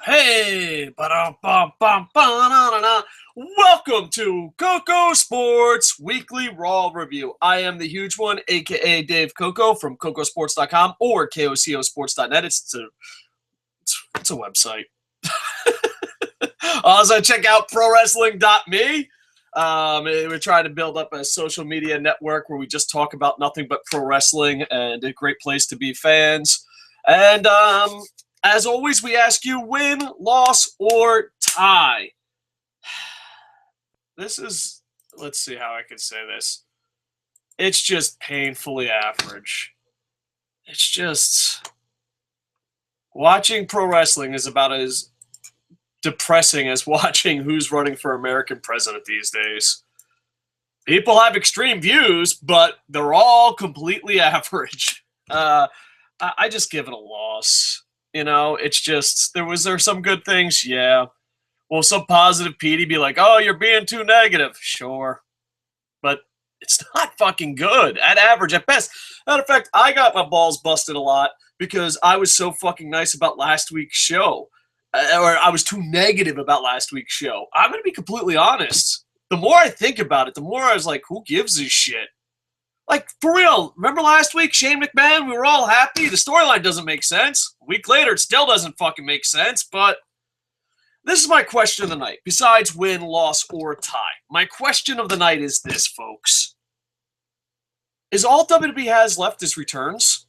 Hey, ba-dum-bum-bum-ba-na-na-na. Welcome to KocoSports Weekly Raw Review. I am the huge one, aka Dave Koco from KocoSports.com or KocoSports.net. It's a website. Also, check out ProWrestling.me. We're trying to build up a social media network where we just talk about nothing but pro wrestling, and a great place to be fans. And as always, we ask you win, loss, or tie. This is, let's see how I can say this. It's just painfully average. It's just, watching pro wrestling is about as depressing as watching who's running for American president these days. People have extreme views, but they're all completely average. I just give it a loss. You know, it's just, there some good things? Yeah. Will some positive Petey be like, oh, you're being too negative? Sure. But it's not fucking good. At average, at best. Matter of fact, I got my balls busted a lot because I was so fucking nice about last week's show. Or I was too negative about last week's show. I'm going to be completely honest. The more I think about it, the more I was like, who gives a shit? Like, for real, remember last week, Shane McMahon, we were all happy? The storyline doesn't make sense. A week later, it still doesn't fucking make sense, but this is my question of the night, besides win, loss, or tie. My question of the night is this, folks. Is all WWE has left is returns?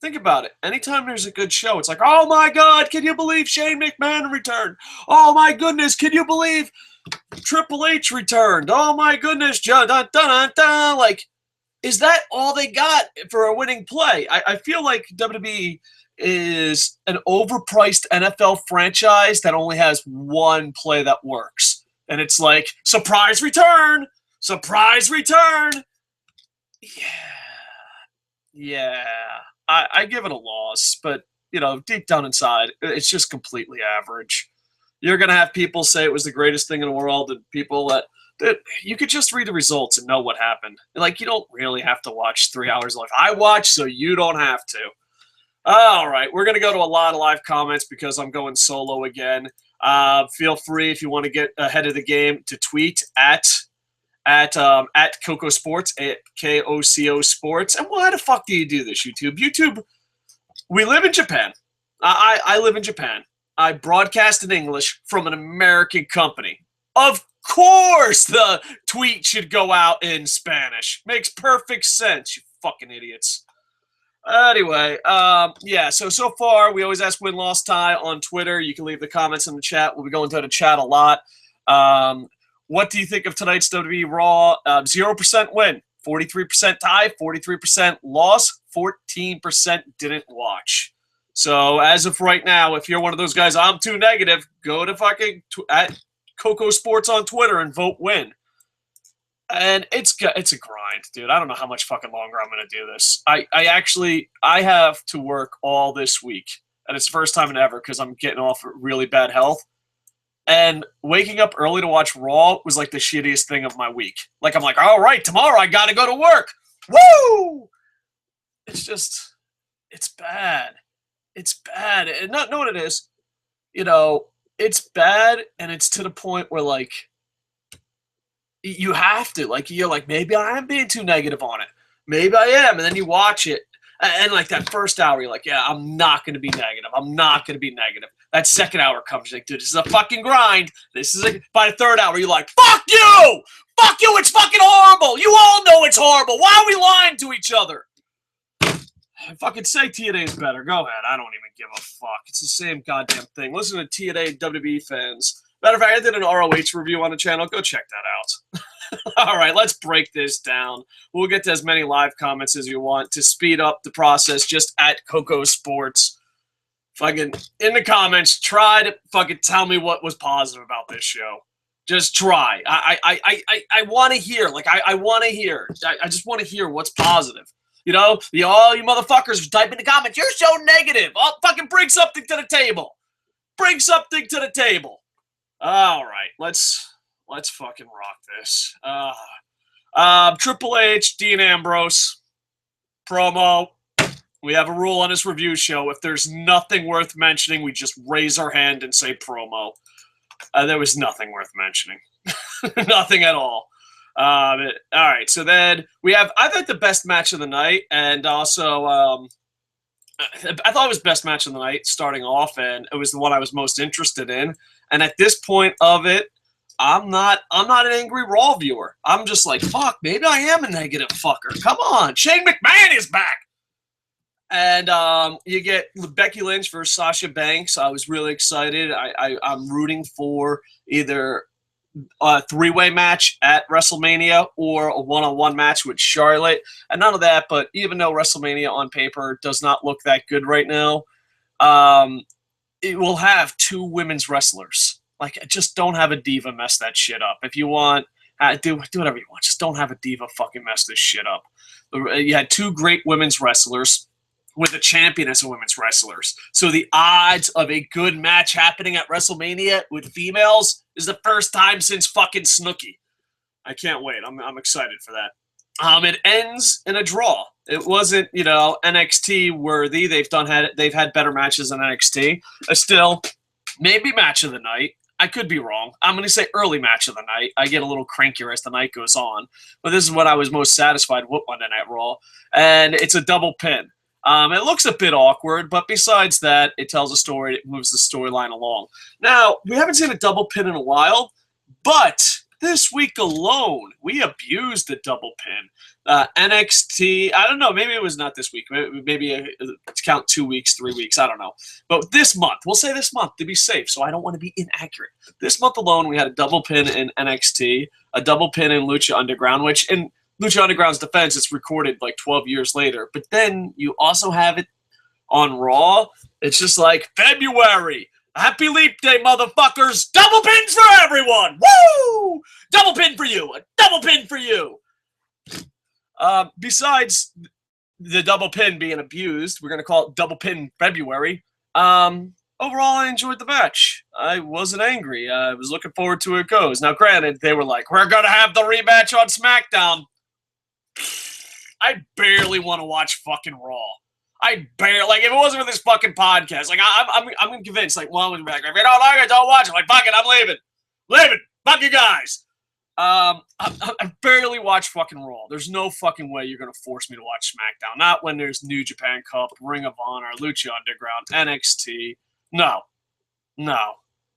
Think about it. Anytime there's a good show, it's like, oh my God, can you believe Shane McMahon returned? Oh my goodness, can you believe Triple H returned? Oh my goodness, like, is that all they got for a winning play? I feel like WWE is an overpriced NFL franchise that only has one play that works. And it's like, surprise return! Surprise return! Yeah. I give it a loss, but, you know, deep down inside, it's just completely average. You're going to have people say it was the greatest thing in the world, and people that you could just read the results and know what happened. Like, you don't really have to watch 3 hours live. I watch, so you don't have to. All right, we're going to go to a lot of live comments because I'm going solo again. Feel free, if you want to get ahead of the game, to tweet at KocoSports, at KOCO Sports. And why the fuck do you do this, YouTube? YouTube, we live in Japan. I live in Japan. I broadcast in English from an American company. Of course the tweet should go out in Spanish. Makes perfect sense, you fucking idiots. Anyway, yeah, so far, we always ask win, loss, tie on Twitter. You can leave the comments in the chat. We'll be going to the chat a lot. What do you think of tonight's WWE RAW? 0% win, 43% tie, 43% loss, 14% didn't watch. So as of right now, if you're one of those guys, I'm too negative, go to fucking at KocoSports on Twitter and vote win. And it's a grind, dude. I don't know how much fucking longer I'm going to do this. I have to work all this week. And it's the first time in ever because I'm getting off really bad health. And waking up early to watch Raw was like the shittiest thing of my week. Like, I'm like, all right, tomorrow I got to go to work. Woo! It's just, it's bad. It's bad. And not know what it is. You know, it's bad, and it's to the point where, like, you have to. Like, you're like, maybe I am being too negative on it. Maybe I am. And then you watch it. And like that first hour, you're like, yeah, I'm not going to be negative. I'm not going to be negative. That second hour comes, you're like, dude, this is a fucking grind. By the third hour, you're like, fuck you! Fuck you, it's fucking horrible! You all know it's horrible! Why are we lying to each other? If I could say TNA's better, go ahead. I don't even give a fuck. It's the same goddamn thing. Listen to TNA WWE fans. Matter of fact, I did an ROH review on the channel. Go check that out. All right, let's break this down. We'll get to as many live comments as you want to speed up the process. Just at KocoSports. Fucking in the comments, try to fucking tell me what was positive about this show. Just try. I want to hear. Like, I want to hear. I just want to hear what's positive. You know, all you motherfuckers type in the comments, you're so negative. Oh, fucking bring something to the table. Bring something to the table. All right, let's fucking rock this. Triple H, Dean Ambrose, promo. We have a rule on this review show. If there's nothing worth mentioning, we just raise our hand and say promo. There was nothing worth mentioning. Nothing at all. All right, so then we have, I think, the best match of the night, and also I thought it was best match of the night starting off, and it was the one I was most interested in. And at this point of it, I'm not an angry Raw viewer. I'm just like, fuck, maybe I am a negative fucker. Come on, Shane McMahon is back. And you get Becky Lynch versus Sasha Banks. I was really excited. I'm rooting for either a three-way match at WrestleMania or a one-on-one match with Charlotte. And none of that, but even though WrestleMania on paper does not look that good right now, it will have two women's wrestlers. Like, just don't have a diva mess that shit up. If you want, do whatever you want. Just don't have a diva fucking mess this shit up. You had two great women's wrestlers with a champion as a women's wrestlers. So the odds of a good match happening at WrestleMania with females is the first time since fucking Snooki. I can't wait. I'm excited for that. It ends in a draw. It wasn't, NXT worthy. They've had better matches than NXT. Still, maybe match of the night. I could be wrong. I'm going to say early match of the night. I get a little crankier as the night goes on. But this is what I was most satisfied with Monday Night Raw. And it's a double pin. It looks a bit awkward, but besides that, it tells a story. It moves the storyline along. Now, we haven't seen a double pin in a while, but this week alone, we abused the double pin. NXT, I don't know, maybe it was not this week. Maybe count 2 weeks, 3 weeks, I don't know. But this month, we'll say this month to be safe, so I don't want to be inaccurate. This month alone, we had a double pin in NXT, a double pin in Lucha Underground, which in Lucha Underground's defense, it's recorded like 12 years later. But then you also have it on Raw. It's just like, February. Happy Leap Day, motherfuckers. Double pins for everyone. Woo! Double pin for you. A double pin for you. Besides the double pin being abused, we're going to call it Double Pin February. Overall, I enjoyed the match. I wasn't angry. I was looking forward to it goes. Now, granted, they were like, we're going to have the rematch on SmackDown. I barely want to watch fucking Raw. If it wasn't for this fucking podcast, like, I'm convinced, like, one was back. If you don't like it, don't watch it. Like, fuck it, I'm leaving. Fuck you guys. I barely watch fucking Raw. There's no fucking way you're going to force me to watch SmackDown. Not when there's New Japan Cup, Ring of Honor, Lucha Underground, NXT. No.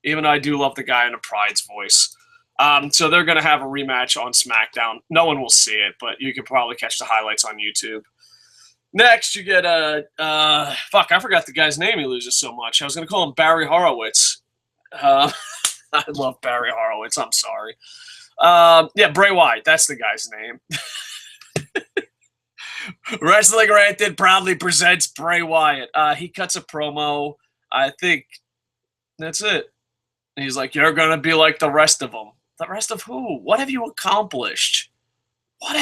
Even though I do love the guy in a Pride's voice. So they're going to have a rematch on SmackDown. No one will see it, but you can probably catch the highlights on YouTube. Next, you get I forgot the guy's name. He loses so much. I was going to call him Barry Horowitz. I love Barry Horowitz. I'm sorry. Bray Wyatt. That's the guy's name. Wrestling Ranted proudly presents Bray Wyatt. He cuts a promo. I think that's it. He's like, you're going to be like the rest of them. The rest of who? What have you accomplished? I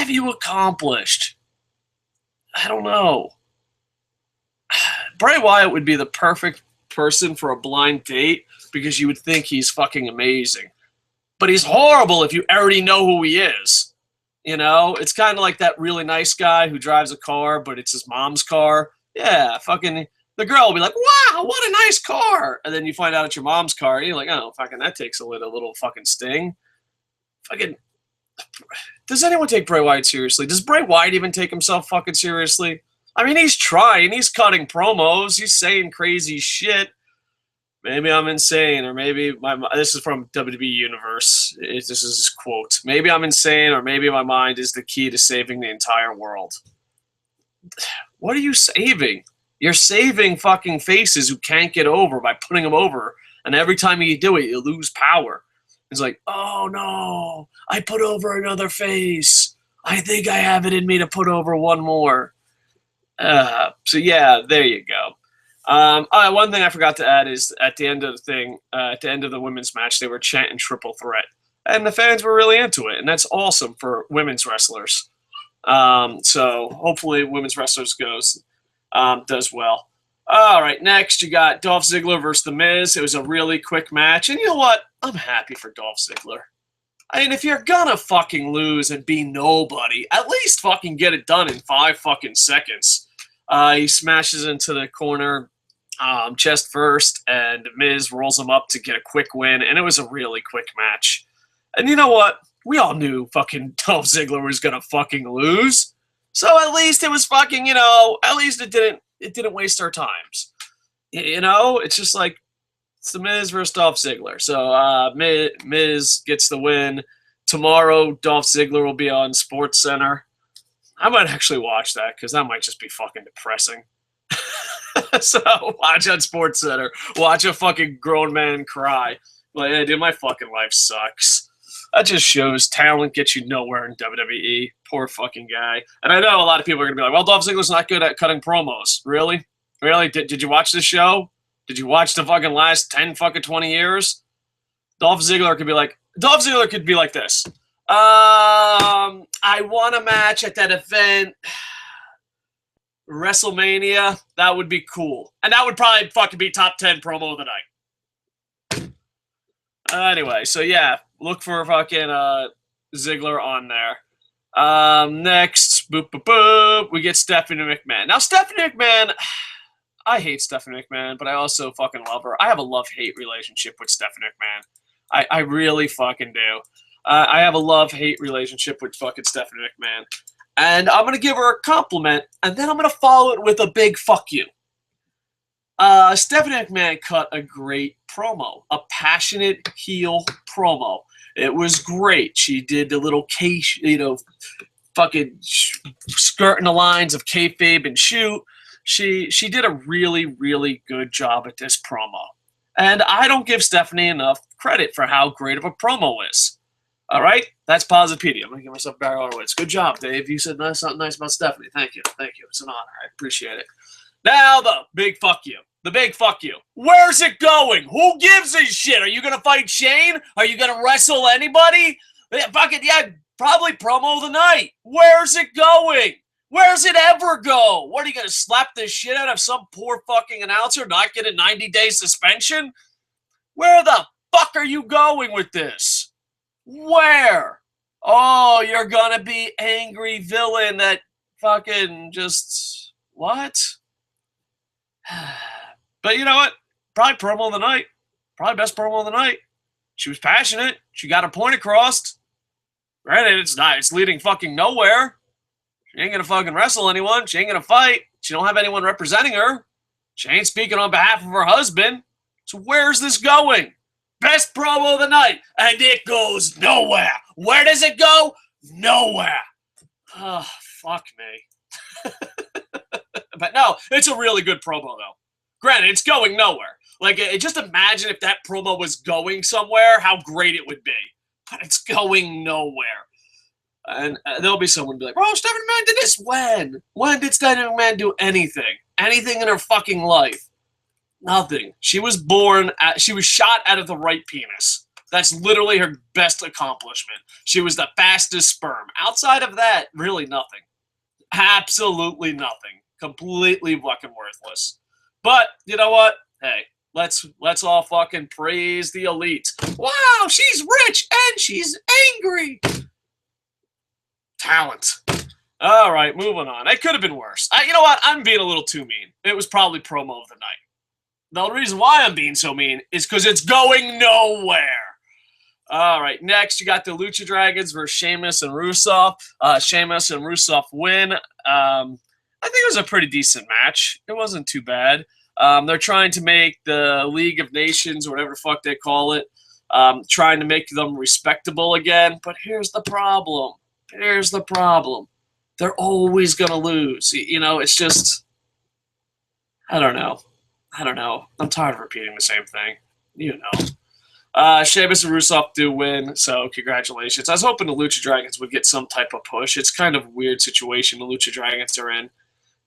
don't know. Bray Wyatt would be the perfect person for a blind date because you would think he's fucking amazing. But he's horrible if you already know who he is. It's kind of like that really nice guy who drives a car, but it's his mom's car. Yeah, fucking... The girl will be like, wow, what a nice car. And then you find out it's your mom's car. And you're like, oh, fucking, that takes a little fucking sting. Fucking, does anyone take Bray Wyatt seriously? Does Bray Wyatt even take himself fucking seriously? I mean, he's trying. He's cutting promos. He's saying crazy shit. Maybe I'm insane, or maybe this is from WWE Universe. This is his quote. Maybe I'm insane, or maybe my mind is the key to saving the entire world. What are you saving? You're saving fucking faces who can't get over by putting them over. And every time you do it, you lose power. It's like, oh no, I put over another face. I think I have it in me to put over one more. So yeah, there you go. One thing I forgot to add is at the end of the thing, at the end of the women's match, they were chanting triple threat. And the fans were really into it. And that's awesome for women's wrestlers. So hopefully women's wrestlers does well. All right, next you got Dolph Ziggler versus The Miz. It was a really quick match, and you know what? I'm happy for Dolph Ziggler. I mean, if you're gonna fucking lose and be nobody, at least fucking get it done in 5 fucking seconds. He smashes into the corner, chest first, and Miz rolls him up to get a quick win, and it was a really quick match. And you know what? We all knew fucking Dolph Ziggler was gonna fucking lose. So at least it was fucking, at least it didn't waste our times. It's just like, it's the Miz versus Dolph Ziggler. So Miz gets the win. Tomorrow, Dolph Ziggler will be on SportsCenter. I might actually watch that because that might just be fucking depressing. So watch on SportsCenter. Watch a fucking grown man cry. Like, hey, dude, my fucking life sucks. That just shows talent gets you nowhere in WWE. Poor fucking guy. And I know a lot of people are going to be like, well, Dolph Ziggler's not good at cutting promos. Really? Really? Did you watch this show? Did you watch the fucking last 10 fucking 20 years? Dolph Ziggler could be like this. I won a match at that event. WrestleMania. That would be cool. And that would probably fucking be top 10 promo of the night. Anyway, so yeah, look for fucking Ziggler on there. Next, boop, boop, boop, we get Stephanie McMahon. Now, Stephanie McMahon, I hate Stephanie McMahon, but I also fucking love her. I have a love-hate relationship with Stephanie McMahon. I really fucking do. I have a love-hate relationship with fucking Stephanie McMahon. And I'm going to give her a compliment, and then I'm going to follow it with a big fuck you. Stephanie McMahon cut a great promo, a passionate heel promo. It was great. She did the little case, fucking skirting the lines of kayfabe and shoot. She did a really, really good job at this promo. And I don't give Stephanie enough credit for how great of a promo is. All right? That's Posipedia. I'm going to give myself Barry Horowitz. Good job, Dave. You said something nice about Stephanie. Thank you. Thank you. It's an honor. I appreciate it. Now the big fuck you. The big fuck you. Where's it going? Who gives a shit? Are you going to fight Shane? Are you going to wrestle anybody? Yeah, probably promo of the night. Where's it going? Where's it ever go? What, are you going to slap this shit out of some poor fucking announcer, not get a 90-day suspension? Where the fuck are you going with this? Where? Oh, you're going to be angry villain that fucking just... What? But you know what? Probably promo of the night. Probably best promo of the night. She was passionate. She got her point across. Granted, it's leading fucking nowhere. She ain't gonna fucking wrestle anyone. She ain't gonna fight. She don't have anyone representing her. She ain't speaking on behalf of her husband. So where's this going? Best promo of the night. And it goes nowhere. Where does it go? Nowhere. Oh, fuck me. But no, it's a really good promo, though. Granted, it's going nowhere. Like, just imagine if that promo was going somewhere, how great it would be. But it's going nowhere. And there'll be someone be like, "Oh, Stephanie McMahon did this when? When did Stephanie McMahon do anything? Anything in her fucking life? Nothing. She was she was shot out of the right penis. That's literally her best accomplishment. She was the fastest sperm. Outside of that, really nothing. Absolutely nothing. Completely fucking worthless. But, you know what? Hey, let's all fucking praise the elite. Wow, she's rich and she's angry. Talent. All right, moving on. It could have been worse. You know what? I'm being a little too mean. It was probably promo of the night. The reason why I'm being so mean is because it's going nowhere. All right, next you got the Lucha Dragons versus Sheamus and Rusev. Sheamus and Rusev win. I think it was a pretty decent match. It wasn't too bad. They're trying to make the League of Nations, or whatever the fuck they call it, trying to make them respectable again. But here's the problem. Here's the problem. They're always going to lose. You know, it's just, I don't know. I'm tired of repeating the same thing. You know. Sheamus and Rusev do win, so congratulations. I was hoping the Lucha Dragons would get some type of push. It's kind of a weird situation the Lucha Dragons are in.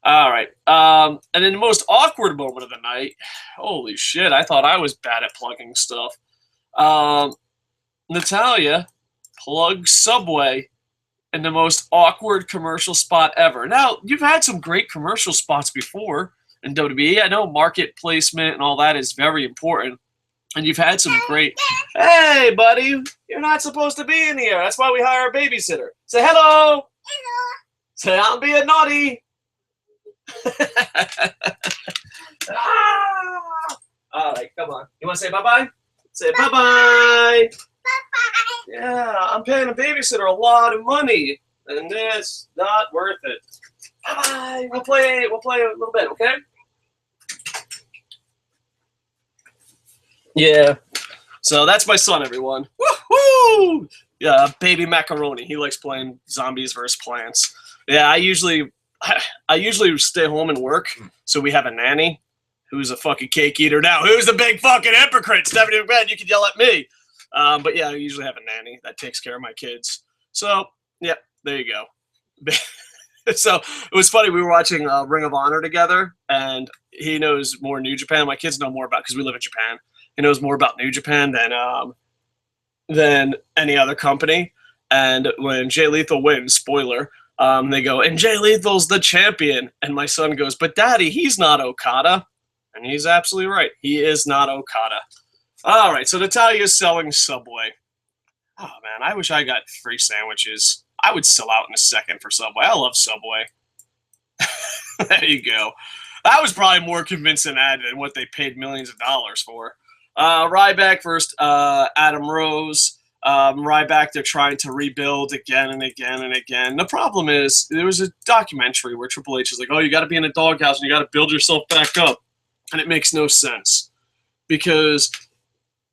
All right. And then the most awkward moment of the night, holy shit, I thought I was bad at plugging stuff. Natalya plugs Subway in the most awkward commercial spot ever. Now, you've had some great commercial spots before in WWE. I know market placement and all that is very important. And you've had some great... Hey, buddy, you're not supposed to be in here. That's why we hire a babysitter. Say hello. Hello. Say I'm being naughty. All right, come on. You want to say bye-bye? Say bye-bye. Yeah, I'm paying a babysitter a lot of money, and it's not worth it. Bye-bye. We'll play a little bit, okay? Yeah. So that's my son, everyone. Woohoo! Yeah, baby macaroni. He likes playing zombies versus plants. Yeah, I usually stay home and work, so we have a nanny who's a fucking cake eater now. Who's the big fucking hypocrite? Stephanie McMahon, you can yell at me. But yeah, I usually have a nanny that takes care of my kids. So, yeah, there you go. So it was funny. We were watching Ring of Honor together, and he knows more New Japan. My kids know more about, because we live in Japan. He knows more about New Japan than any other company. And when Jay Lethal wins, spoiler, they go, and Jay Lethal's the champion. And my son goes, but Daddy, he's not Okada. And he's absolutely right. He is not Okada. All right, so Natalia's selling Subway. Oh, man, I wish I got free sandwiches. I would sell out in a second for Subway. I love Subway. There you go. That was probably more convincing ad than what they paid millions of dollars for. Ryback versus Adam Rose. Ryback, they're trying to rebuild again and again and again. The problem is, there was a documentary where Triple H is like, oh, you got to be in a doghouse and you got to build yourself back up. And it makes no sense. Because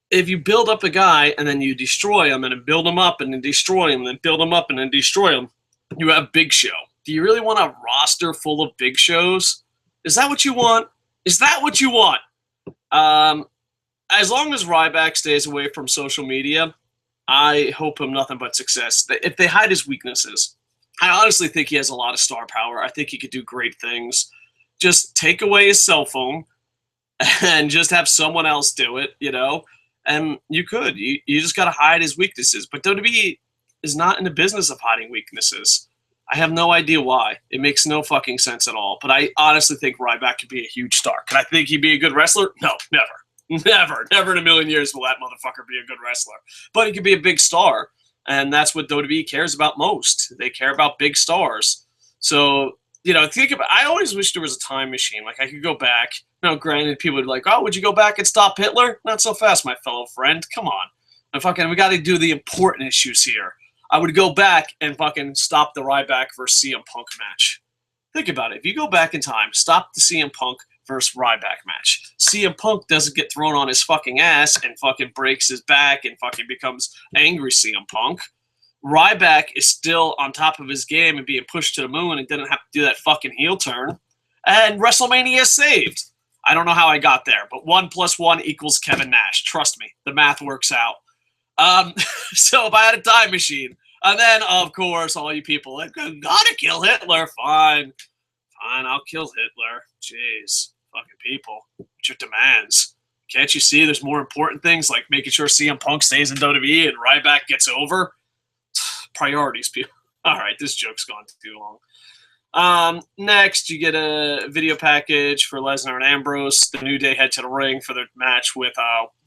if you build up a guy and then you destroy him and then build him up and then destroy him and then build him up and then destroy him, you have Big Show. Do you really want a roster full of Big Shows? Is that what you want? Is that what you want? As long as Ryback stays away from social media, I hope him nothing but success. If they hide his weaknesses, I honestly think he has a lot of star power. I think he could do great things. Just take away his cell phone and just have someone else do it, you know? And you could. You just got to hide his weaknesses. But WWE is not in the business of hiding weaknesses. I have no idea why. It makes no fucking sense at all. But I honestly think Ryback could be a huge star. Can I think he'd be a good wrestler? No, never. Never in a million years will that motherfucker be a good wrestler. But he could be a big star. And that's what WWE cares about most. They care about big stars. So, you know, think about, I always wish there was a time machine. Like, I could go back. Now, granted, people would be like, oh, would you go back and stop Hitler? Not so fast, my fellow friend. Come on. We got to do the important issues here. I would go back and fucking stop the Ryback versus CM Punk match. Think about it. If you go back in time, stop the CM Punk versus Ryback match. CM Punk doesn't get thrown on his fucking ass and fucking breaks his back and fucking becomes angry CM Punk. Ryback is still on top of his game and being pushed to the moon and didn't have to do that fucking heel turn. And WrestleMania is saved. I don't know how I got there, but 1 + 1 = Kevin Nash. Trust me, the math works out. So if I had a time machine, and then, of course, all you people like, gotta kill Hitler. Fine, I'll kill Hitler. Jeez, fucking people. What's your demands? Can't you see there's more important things like making sure CM Punk stays in WWE and Ryback gets over? Priorities, people. All right, this joke's gone too long. Next, you get a video package for Lesnar and Ambrose. The New Day head to the ring for their match with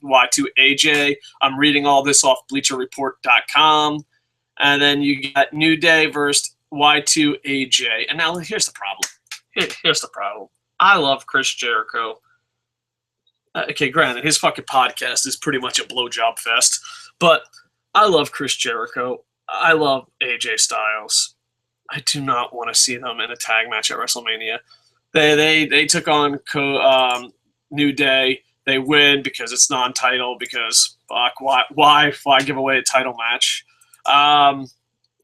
Y2AJ. I'm reading all this off BleacherReport.com. And then you got New Day versus Y2AJ. And now here's the problem. Here's the problem. I love Chris Jericho. Okay, granted, his fucking podcast is pretty much a blowjob fest. But I love Chris Jericho. I love AJ Styles. I do not want to see them in a tag match at WrestleMania. They took on New Day. They win because it's non-title. Because fuck, why give away a title match?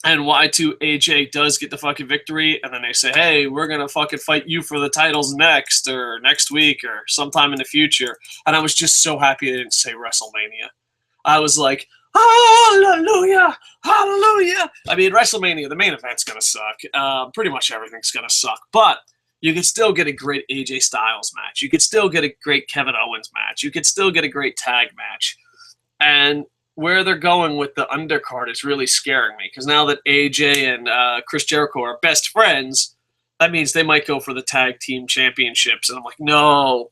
And Y2AJ does get the fucking victory, and then they say, hey, we're going to fucking fight you for the titles next week or sometime in the future. And I was just so happy they didn't say WrestleMania. I was like, hallelujah, hallelujah. I mean, WrestleMania, the main event's going to suck. Pretty much everything's going to suck. But you could still get a great AJ Styles match. You could still get a great Kevin Owens match. You could still get a great tag match. And where they're going with the undercard is really scaring me, because now that AJ and Chris Jericho are best friends, that means they might go for the tag team championships. And I'm like, no,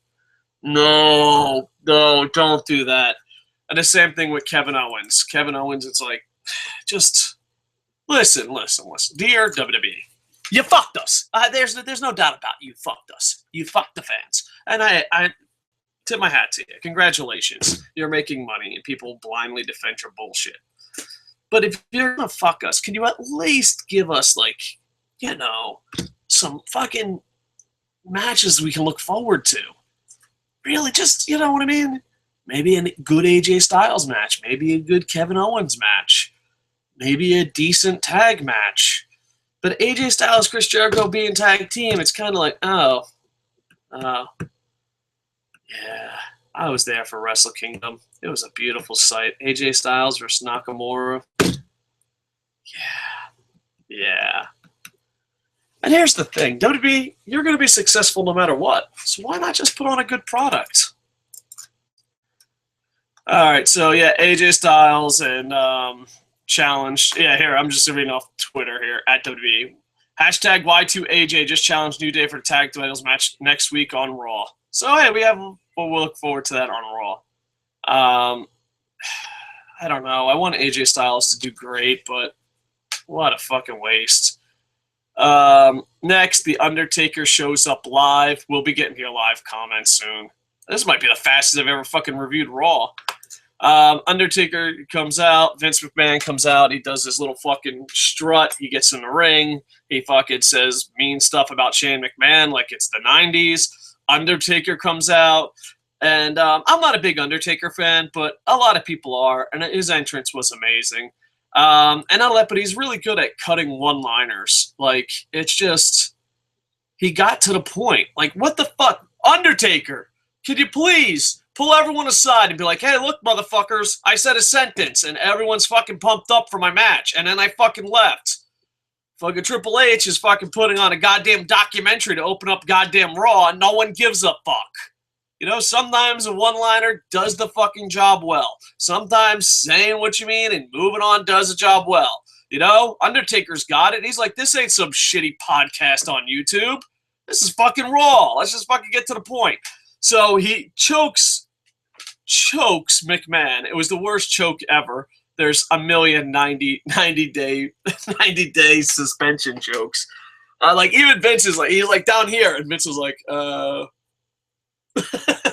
don't do that. And the same thing with Kevin Owens. Kevin Owens, it's like, just listen. Dear WWE, You fucked us. There's no doubt about it. You fucked us. You fucked the fans. And I tip my hat to you. Congratulations. You're making money and people blindly defend your bullshit. But if you're going to fuck us, can you at least give us, like, you know, some fucking matches we can look forward to? Really, just, you know what I mean? Maybe a good AJ Styles match. Maybe a good Kevin Owens match. Maybe a decent tag match. But AJ Styles, Chris Jericho being tag team, it's kind of like, oh, yeah, I was there for Wrestle Kingdom. It was a beautiful sight. AJ Styles versus Nakamura. Yeah. And here's the thing. WWE, you're going to be successful no matter what. So why not just put on a good product? All right, so yeah, AJ Styles and challenged. Yeah, here, I'm just reading off Twitter here, at WWE. Hashtag Y2AJ just challenged New Day for the tag titles match next week on Raw. So, hey, we'll look forward to that on Raw. I don't know. I want AJ Styles to do great, but what a fucking waste. Next, The Undertaker shows up live. We'll be getting to your live comments soon. This might be the fastest I've ever fucking reviewed Raw. Undertaker comes out. Vince McMahon comes out. He does this little fucking strut. He gets in the ring. He fucking says mean stuff about Shane McMahon like it's the 90s. Undertaker comes out. And I'm not a big Undertaker fan, but a lot of people are. And his entrance was amazing. And all that, but he's really good at cutting one-liners. Like, it's just, he got to the point. Like, what the fuck? Undertaker, could you please pull everyone aside and be like, hey, look, motherfuckers, I said a sentence, and everyone's fucking pumped up for my match, and then I fucking left. Fucking Triple H is fucking putting on a goddamn documentary to open up goddamn Raw, and no one gives a fuck. You know, sometimes a one-liner does the fucking job well. Sometimes saying what you mean and moving on does the job well. You know, Undertaker's got it. He's like, this ain't some shitty podcast on YouTube. This is fucking Raw. Let's just fucking get to the point. So he chokes McMahon. It was the worst choke ever. There's a million 90 day suspension jokes. Like, even Vince is like, he's like down here, and Vince was like,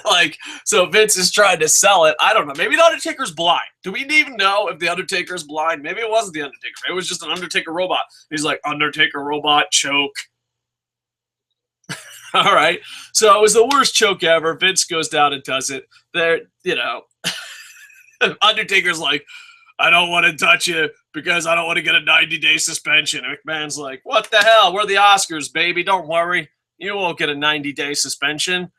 like, so Vince is trying to sell it. I don't know. Maybe the Undertaker's blind. Do we even know if the Undertaker's blind? Maybe it wasn't the Undertaker. Maybe it was just an Undertaker robot. He's like, Undertaker robot choke. All right. So it was the worst choke ever. Vince goes down and does it. There, you know, Undertaker's like, I don't want to touch you because I don't want to get a 90-day suspension. And McMahon's like, what the hell? We're the Oscars, baby. Don't worry. You won't get a 90-day suspension.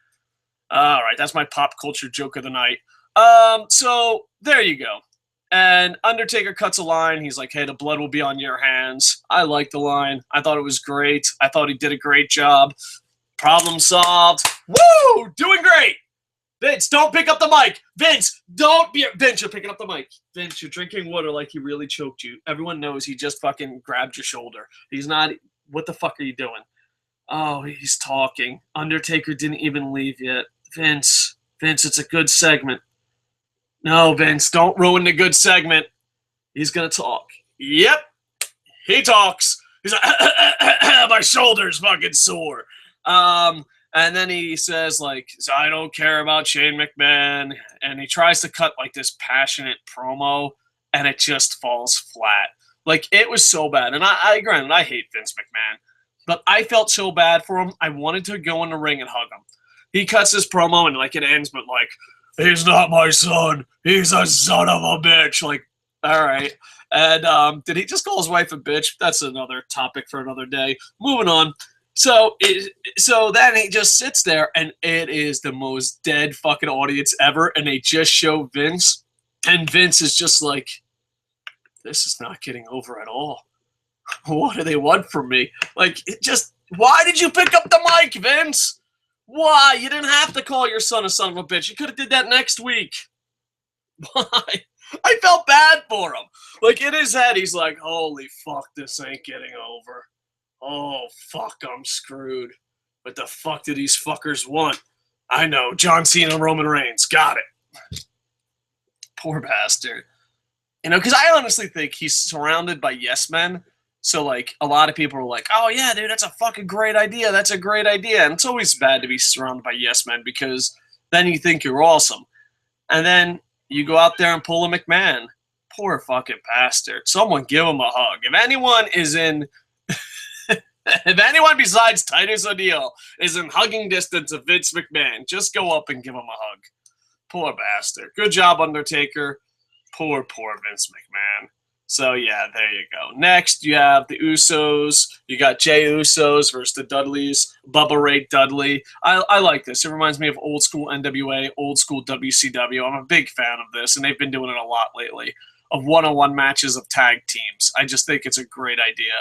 All right, that's my pop culture joke of the night. So there you go. And Undertaker cuts a line. He's like, hey, the blood will be on your hands. I like the line. I thought it was great. I thought he did a great job. Problem solved. Woo! Doing great. Vince, don't pick up the mic. Vince, Vince, you're picking up the mic. Vince, you're drinking water like he really choked you. Everyone knows he just fucking grabbed your shoulder. He's not, what the fuck are you doing? Oh, he's talking. Undertaker didn't even leave yet. Vince, it's a good segment. No, Vince, don't ruin the good segment. He's going to talk. Yep, he talks. He's like, my shoulder's fucking sore. And then he says, like, I don't care about Shane McMahon. And he tries to cut, like, this passionate promo, and it just falls flat. Like, it was so bad. And I granted, I hate Vince McMahon. But I felt so bad for him, I wanted to go in the ring and hug him. He cuts his promo and, like, it ends, but, like, he's not my son. He's a son of a bitch. Like, all right. And did he just call his wife a bitch? That's another topic for another day. Moving on. So then he just sits there, and it is the most dead fucking audience ever, and they just show Vince, and Vince is just like, this is not getting over at all. What do they want from me? Like, why did you pick up the mic, Vince? Why? You didn't have to call your son a son of a bitch. You could have did that next week. Why? I felt bad for him. Like, in his head, he's like, holy fuck, this ain't getting over. Oh, fuck, I'm screwed. What the fuck do these fuckers want? I know, John Cena and Roman Reigns. Got it. Poor bastard. You know, because I honestly think he's surrounded by yes men, So, like, a lot of people are like, oh, yeah, dude, that's a fucking great idea. That's a great idea. And it's always bad to be surrounded by yes men because then you think you're awesome. And then you go out there and pull a McMahon. Poor fucking bastard. Someone give him a hug. If anyone is in... if anyone besides Titus O'Neil is in hugging distance of Vince McMahon, just go up and give him a hug. Poor bastard. Good job, Undertaker. Poor Vince McMahon. So, yeah, there you go. Next, you have the Usos. You got Jey Usos versus the Dudleys. Bubba Ray Dudley. I like this. It reminds me of old school NWA, old school WCW. I'm a big fan of this, and they've been doing it a lot lately, of one-on-one matches of tag teams. I just think it's a great idea.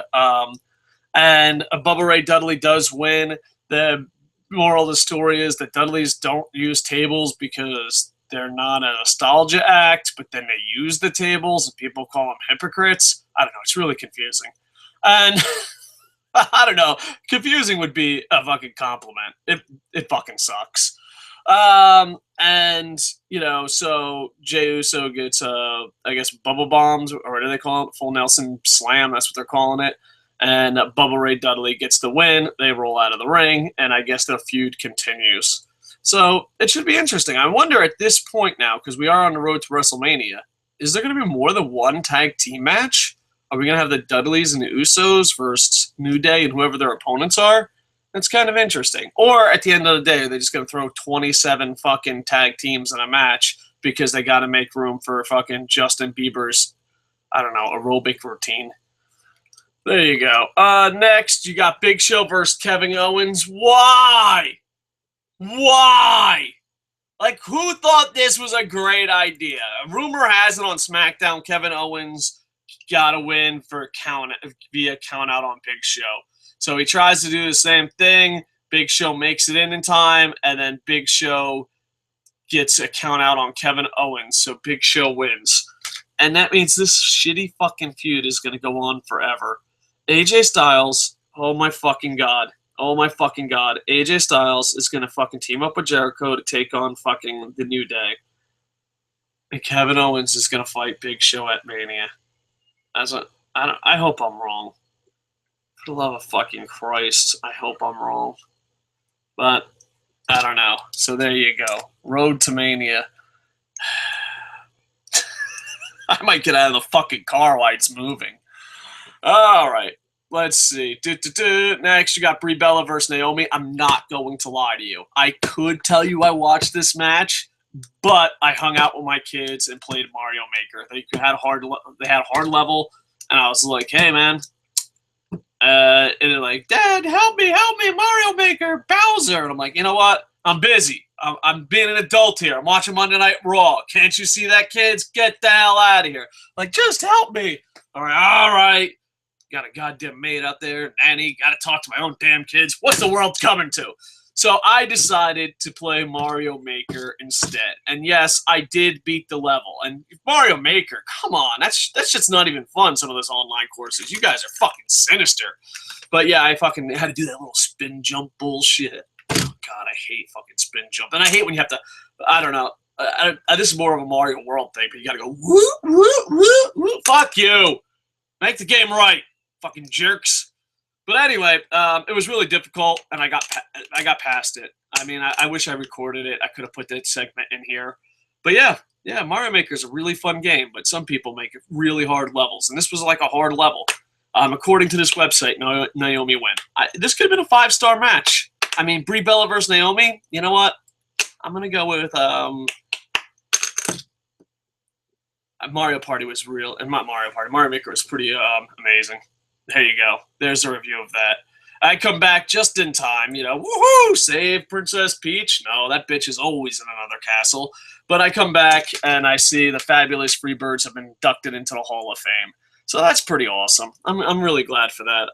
And Bubba Ray Dudley does win. The moral of the story is that Dudleys don't use tables because they're not a nostalgia act, but then they use the tables and people call them hypocrites. I don't know. It's really confusing. And I don't know. Confusing would be a fucking compliment. It fucking sucks. And, you know, so Jey Uso gets, I guess, bubble bombs, or what do they call it? Full Nelson slam. That's what they're calling it. And Bubba Ray Dudley gets the win. They roll out of the ring, and I guess the feud continues. So it should be interesting. I wonder at this point now, because we are on the road to WrestleMania, is there going to be more than one tag team match? Are we going to have the Dudleys and the Usos versus New Day and whoever their opponents are? That's kind of interesting. Or at the end of the day, they're just going to throw 27 fucking tag teams in a match because they got to make room for fucking Justin Bieber's, I don't know, aerobic routine. There you go. Next, you got Big Show versus Kevin Owens. Why? Why? Like, who thought this was a great idea? Rumor has it on SmackDown, Kevin Owens got a win for via count out on Big Show. So he tries to do the same thing. Big Show makes it in time, and then Big Show gets a count out on Kevin Owens. So Big Show wins. And that means this shitty fucking feud is going to go on forever. AJ Styles, oh my fucking God. Oh my fucking God. AJ Styles is going to fucking team up with Jericho to take on fucking the New Day. And Kevin Owens is going to fight Big Show at Mania. I hope I'm wrong. For the love of fucking Christ, I hope I'm wrong. But I don't know. So there you go. Road to Mania. I might get out of the fucking car while it's moving. All right. Let's see. Next, you got Brie Bella versus Naomi. I'm not going to lie to you. I could tell you I watched this match, but I hung out with my kids and played Mario Maker. They had hard level, and I was like, "Hey, man," and they're like, "Dad, help me, Mario Maker, Bowser." And I'm like, "You know what? I'm busy. I'm being an adult here. I'm watching Monday Night Raw. Can't you see that, kids? Get the hell out of here! Like, just help me." All right. Got a goddamn maid out there, nanny, got to talk to my own damn kids. What's the world coming to? So I decided to play Mario Maker instead. And yes, I did beat the level. And Mario Maker, come on, that's just not even fun, some of those online courses. You guys are fucking sinister. But yeah, I fucking had to do that little spin jump bullshit. Oh, God, I hate fucking spin jump. And I hate when you have to, I don't know. This is more of a Mario World thing, but you got to go, woo, woo, woo, woo. Fuck you. Make the game right. Fucking jerks. But anyway, it was really difficult, and I got past it. I mean, I wish I recorded it. I could have put that segment in here. But yeah, Mario Maker is a really fun game, but some people make it really hard levels, and this was like a hard level. According to this website, Naomi win. This could have been a 5-star match. I mean, Brie Bella versus Naomi, you know what? I'm going to go with Mario Party was real, and not Mario Party. Mario Maker was pretty amazing. There you go. There's a review of that. I come back just in time, you know, woohoo, save Princess Peach. No, that bitch is always in another castle. But I come back and I see the fabulous Freebirds have been inducted into the Hall of Fame. So that's pretty awesome. I'm really glad for that.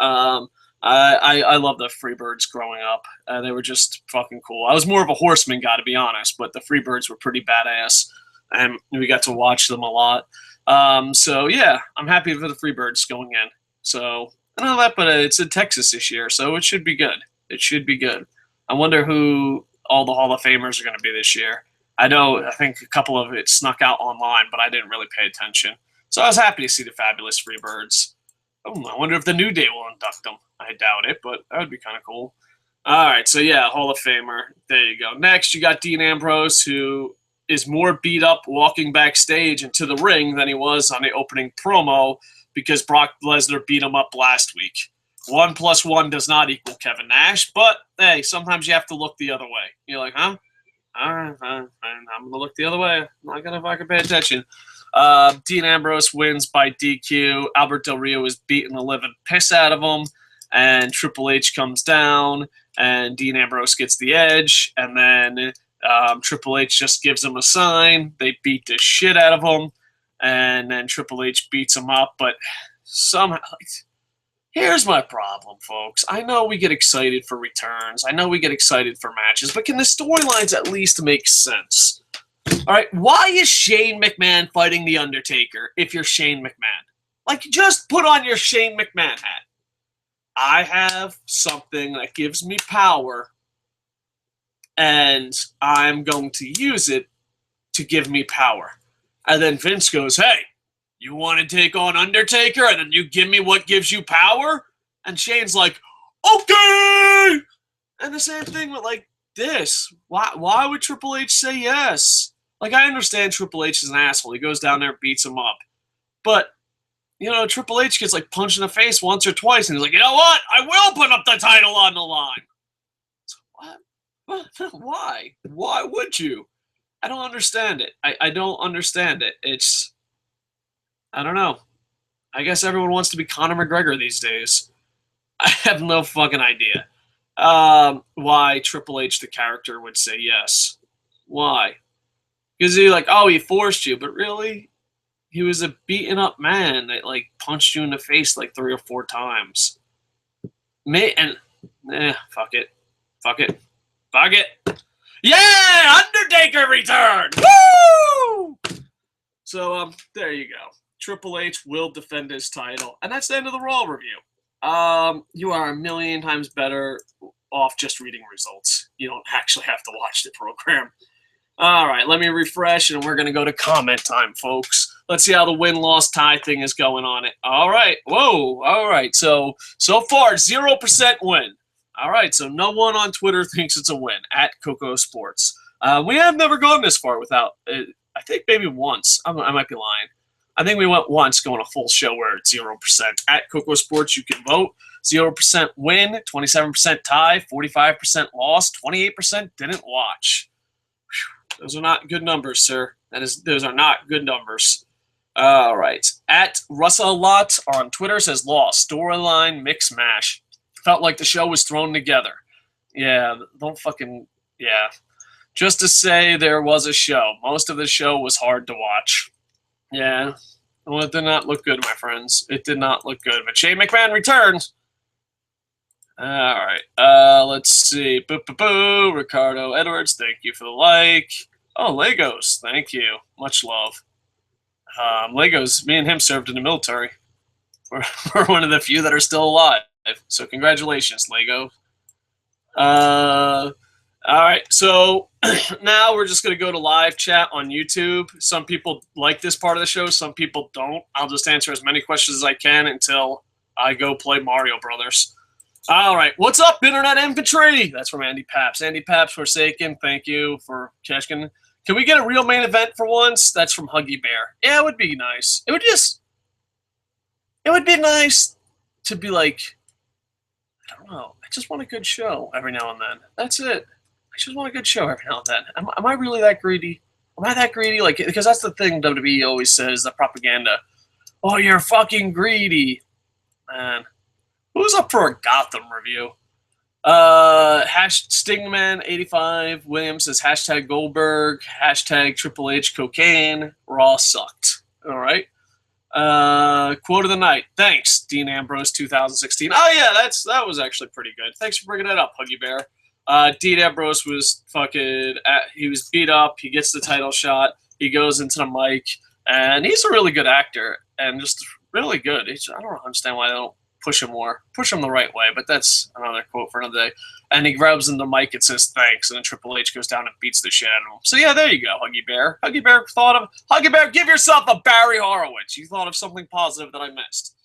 I love the Freebirds growing up. They were just fucking cool. I was more of a Horseman guy, to be honest, but the Freebirds were pretty badass, and we got to watch them a lot. So yeah, I'm happy for the Freebirds going in. So I don't know that, but it's in Texas this year, so it should be good. It should be good. I wonder who all the Hall of Famers are going to be this year. I think a couple of it snuck out online, but I didn't really pay attention. So I was happy to see the fabulous Freebirds. I wonder if the New Day will induct him. I doubt it, but that would be kind of cool. All right, so yeah, Hall of Famer. There you go. Next, you got Dean Ambrose, who is more beat up walking backstage into the ring than he was on the opening promo because Brock Lesnar beat him up last week. 1 + 1 does not equal Kevin Nash, but hey, sometimes you have to look the other way. You're like, huh? All right, fine. I'm going to look the other way. I'm not going to fucking pay attention. Dean Ambrose wins by DQ. Albert Del Rio is beating the living piss out of him, and Triple H comes down, and Dean Ambrose gets the edge, and then Triple H just gives him a sign. They beat the shit out of him, and then Triple H beats him up, but somehow... Here's my problem, folks. I know we get excited for returns. I know we get excited for matches, but can the storylines at least make sense? All right, why is Shane McMahon fighting The Undertaker if you're Shane McMahon? Like, just put on your Shane McMahon hat. I have something that gives me power, and I'm going to use it to give me power. And then Vince goes, hey, you want to take on Undertaker and then you give me what gives you power? And Shane's like, okay! And the same thing with, like, this. Why would Triple H say yes? Like, I understand Triple H is an asshole. He goes down there and beats him up. But, you know, Triple H gets, like, punched in the face once or twice, and he's like, you know what? I will put up the title on the line. So, what? Why? Why would you? I don't understand it. I don't understand it. It's... I don't know. I guess everyone wants to be Conor McGregor these days. I have no fucking idea why Triple H, the character, would say yes. Why? Because he he forced you, but really? He was a beaten up man that, like, punched you in the face, like, 3 or 4 times. Fuck it. Fuck it. Fuck it. Yeah! Undertaker return! Woo! So, there you go. Triple H will defend his title. And that's the end of the Raw review. You are a million times better off just reading results. You don't actually have to watch the program. All right, let me refresh, and we're going to go to comment time, folks. Let's see how the win-loss tie thing is going on it. All right. Whoa. All right. So far, 0% win. All right, so no one on Twitter thinks it's a win at KocoSports. We have never gone this far without, I think maybe once. I might be lying. I think we went once going a full show where it's 0%. At KocoSports, you can vote. 0% win, 27% tie, 45% loss, 28% didn't watch. Whew. Those are not good numbers, sir. Those are not good numbers. All right. At Russell Lot on Twitter says loss. Storyline mix mash. Felt like the show was thrown together. Yeah, don't fucking... Yeah. Just to say there was a show. Most of the show was hard to watch. Yeah. Well, it did not look good, my friends. It did not look good. But Shane McMahon returns. All right. Let's see. Boo. Ricardo Edwards, thank you for the like. Oh, Legos. Thank you. Much love. Legos, me and him served in the military. We're one of the few that are still alive. So congratulations, Lego. All right, so now we're just going to go to live chat on YouTube. Some people like this part of the show. Some people don't. I'll just answer as many questions as I can until I go play Mario Brothers. All right, what's up, Internet Infantry? That's from Andy Paps. Andy Paps Forsaken, thank you for catching. Can we get a real main event for once? That's from Huggy Bear. Yeah, it would be nice. It would be nice to be like, I don't know. I just want a good show every now and then. That's it. I just want a good show every now and then. Am I really that greedy? Am I that greedy? Like, because that's the thing WWE always says, the propaganda. Oh, you're fucking greedy. Man. Who's up for a Gotham review? Stingman85 Williams says hashtag Goldberg, hashtag Triple H cocaine, Raw sucked. All right. Quote of the night. Thanks, Dean Ambrose 2016. Oh, yeah, that was actually pretty good. Thanks for bringing that up, Huggy Bear. Dean Ambrose was he was beat up. He gets the title shot. He goes into the mic, and he's a really good actor and just really good. I don't understand why they don't push him more. Push him the right way, but that's another quote for another day. And he grabs in the mic and says thanks, and then Triple H goes down and beats the shit out of him. So yeah, there you go, Huggy Bear. Huggy Bear, give yourself a Barry Horowitz. You thought of something positive that I missed.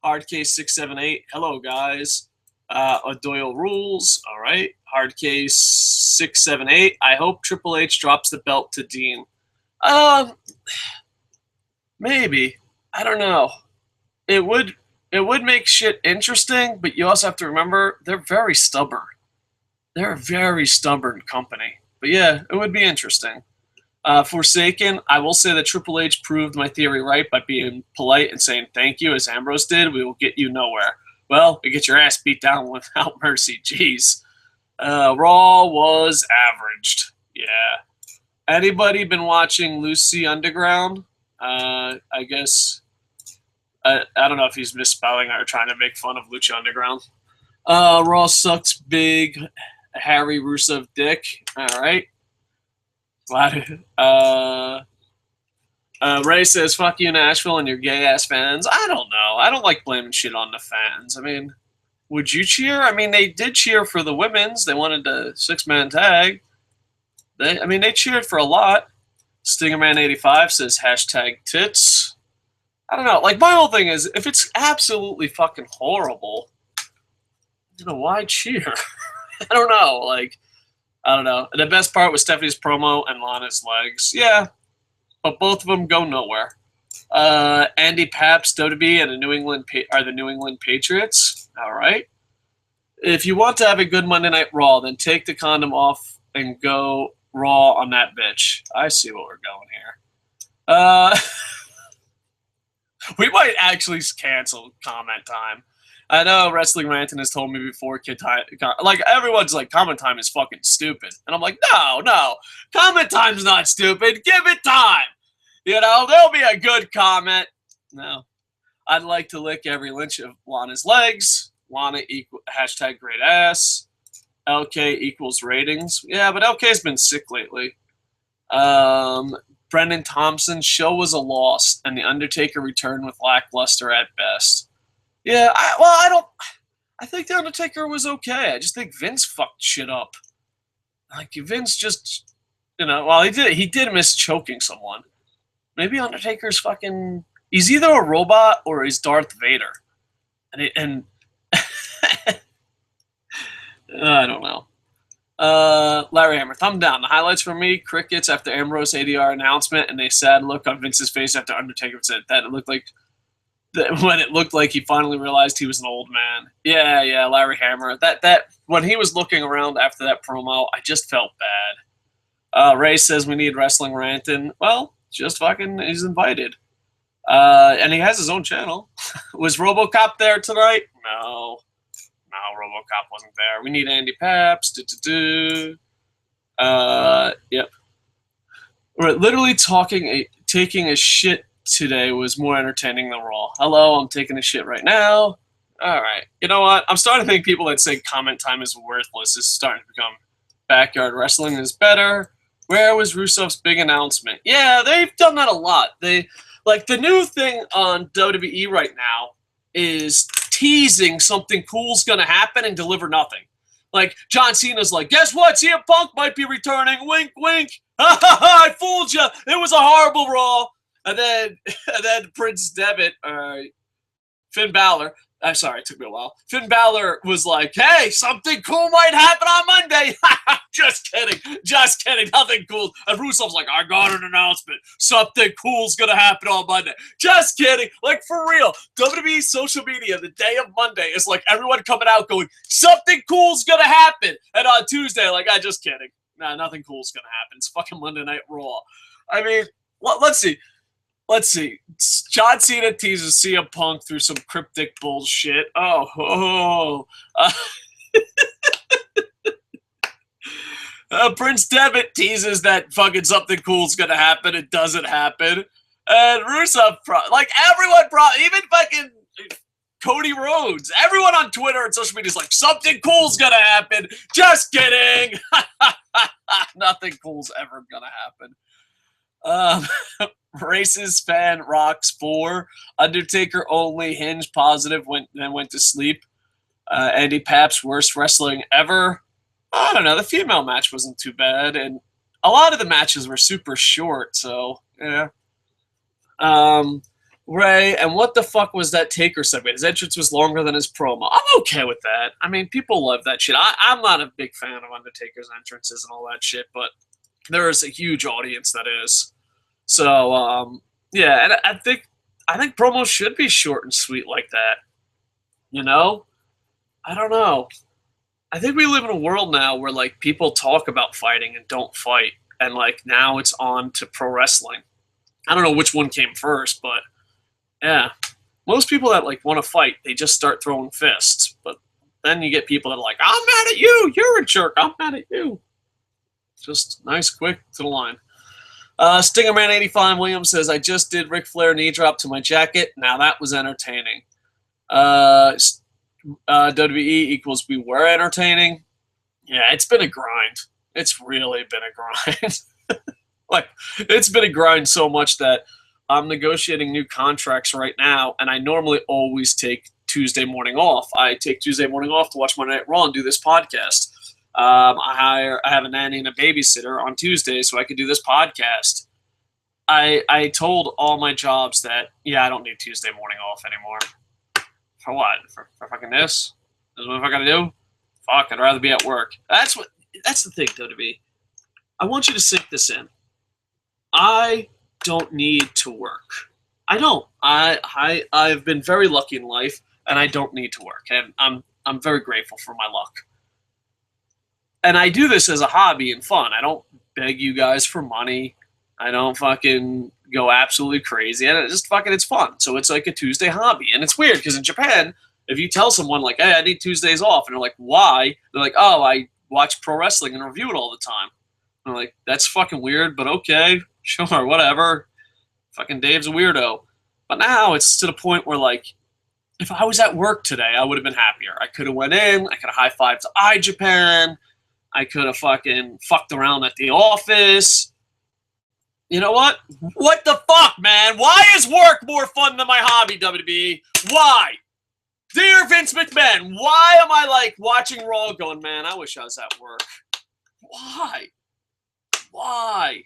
Hardcase678. Hello, guys. Doyle rules. All right. Hardcase678. I hope Triple H drops the belt to Dean. Maybe. I don't know. It would make shit interesting, but you also have to remember they're very stubborn. They're a very stubborn company. But yeah, it would be interesting. Forsaken, I will say that Triple H proved my theory right by being polite and saying thank you, as Ambrose did. We will get you nowhere. Well, you get your ass beat down without mercy. Jeez. Raw was averaged. Yeah. Anybody been watching Lucy Underground? I guess. I don't know if he's misspelling or trying to make fun of Lucha Underground. Raw sucks big. Harry Rusev dick. All right. Ray says, fuck you, Nashville, and your gay-ass fans. I don't know. I don't like blaming shit on the fans. I mean, would you cheer? I mean, they did cheer for the women's. They wanted a six-man tag. They cheered for a lot. Stingerman85 says, hashtag tits. I don't know. Like, my whole thing is, if it's absolutely fucking horrible, why cheer? I don't know. Like, I don't know. The best part was Stephanie's promo and Lana's legs. Yeah, but both of them go nowhere. Andy Paps, WWE, and the New England Patriots. All right. If you want to have a good Monday Night Raw, then take the condom off and go Raw on that bitch. I see what we're going here. We might actually cancel comment time. I know Wrestling Ranton has told me before, like, everyone's like, comment time is fucking stupid. And I'm like, no, comment time's not stupid. Give it time. There'll be a good comment. No. I'd like to lick every Lynch of Lana's legs. Lana hashtag great ass. LK equals ratings. Yeah, but LK's been sick lately. Brendan Thompson, show was a loss, and The Undertaker returned with lackluster at best. Yeah, I think The Undertaker was okay. I just think Vince fucked shit up. Like, Vince just, he did miss choking someone. Maybe Undertaker's fucking, he's either a robot or he's Darth Vader. And I don't know. Larry Hammer, thumb down. The highlights for me, crickets after Ambrose ADR announcement, and a sad look on Vince's face after Undertaker said that it looked like, when it looked like he finally realized he was an old man. Yeah, Larry Hammer. That when he was looking around after that promo, I just felt bad. Ray says we need Wrestling Ranton. Well, just fucking, he's invited. And he has his own channel. Was RoboCop there tonight? No, RoboCop wasn't there. We need Andy Paps. Yep. We're literally taking a shit today was more entertaining than Raw. Hello, I'm taking a shit right now. All right. You know what? I'm starting to think people that say comment time is worthless is starting to become backyard wrestling is better. Where was Rusev's big announcement? Yeah, they've done that a lot. The new thing on WWE right now is teasing something cool's going to happen and deliver nothing. Like, John Cena's like, guess what? CM Punk might be returning. Wink, wink. I fooled you. It was a horrible Raw. And then Prince Devitt, Finn Balor, I'm sorry, it took me a while. Finn Balor was like, hey, something cool might happen on Monday. Just kidding. Nothing cool. And Rusev's like, I got an announcement. Something cool's going to happen on Monday. Just kidding. Like, for real. WWE social media, the day of Monday, is like everyone coming out going, something cool's going to happen. And on Tuesday, like, just kidding. Nah, nothing cool's going to happen. It's fucking Monday Night Raw. I mean, let's see. John Cena teases CM Punk through some cryptic bullshit. Prince Devitt teases that fucking something cool's gonna happen. It doesn't happen. And Rusev, everyone, even fucking Cody Rhodes, everyone on Twitter and social media is like, something cool's gonna happen. Just kidding. Nothing cool's ever gonna happen. Racist fan rocks 4. Undertaker only, Hinge positive, then went to sleep. Andy Paps, worst wrestling ever. I don't know. The female match wasn't too bad, and a lot of the matches were super short. So yeah. Ray, and what the fuck was that Taker segment? His entrance was longer than his promo. I'm okay with that. I mean, people love that shit. I'm not a big fan of Undertaker's entrances and all that shit, but there is a huge audience that is. So, yeah, and I think promos should be short and sweet like that. You know? I don't know. I think we live in a world now where, like, people talk about fighting and don't fight. And, like, now it's on to pro wrestling. I don't know which one came first, but, yeah. Most people that, like, want to fight, they just start throwing fists. But then you get people that are like, I'm mad at you! You're a jerk! I'm mad at you! Just nice, quick, to the line. Stingerman85 Williams says, I just did Ric Flair knee drop to my jacket. Now that was entertaining. WWE equals we were entertaining. Yeah, it's been a grind. It's really been a grind. Like, it's been a grind so much that I'm negotiating new contracts right now, and I normally always take Tuesday morning off. I take Tuesday morning off to watch Monday Night Raw and do this podcast. I have a nanny and a babysitter on Tuesday so I could do this podcast. I told all my jobs that, yeah, I don't need Tuesday morning off anymore. For what? For fucking this? This is what I gotta do? Fuck, I'd rather be at work. That's the thing, WWE. I want you to sink this in. I don't need to work. I don't. I've been very lucky in life, and I don't need to work. And I'm very grateful for my luck. And I do this as a hobby and fun. I don't beg you guys for money. I don't fucking go absolutely crazy. And it's fun. So it's like a Tuesday hobby. And it's weird because in Japan, if you tell someone like, hey, I need Tuesdays off, and they're like, why? They're like, oh, I watch pro wrestling and review it all the time. And I'm like, that's fucking weird, but okay, sure, whatever. Fucking Dave's a weirdo. But now it's to the point where, like, if I was at work today, I would have been happier. I could have went in, I could have high-fived to iJapan, I could have fucking fucked around at the office. You know what? What the fuck, man? Why is work more fun than my hobby, WWE? Why? Dear Vince McMahon, why am I, like, watching Raw going, man, I wish I was at work? Why? Why?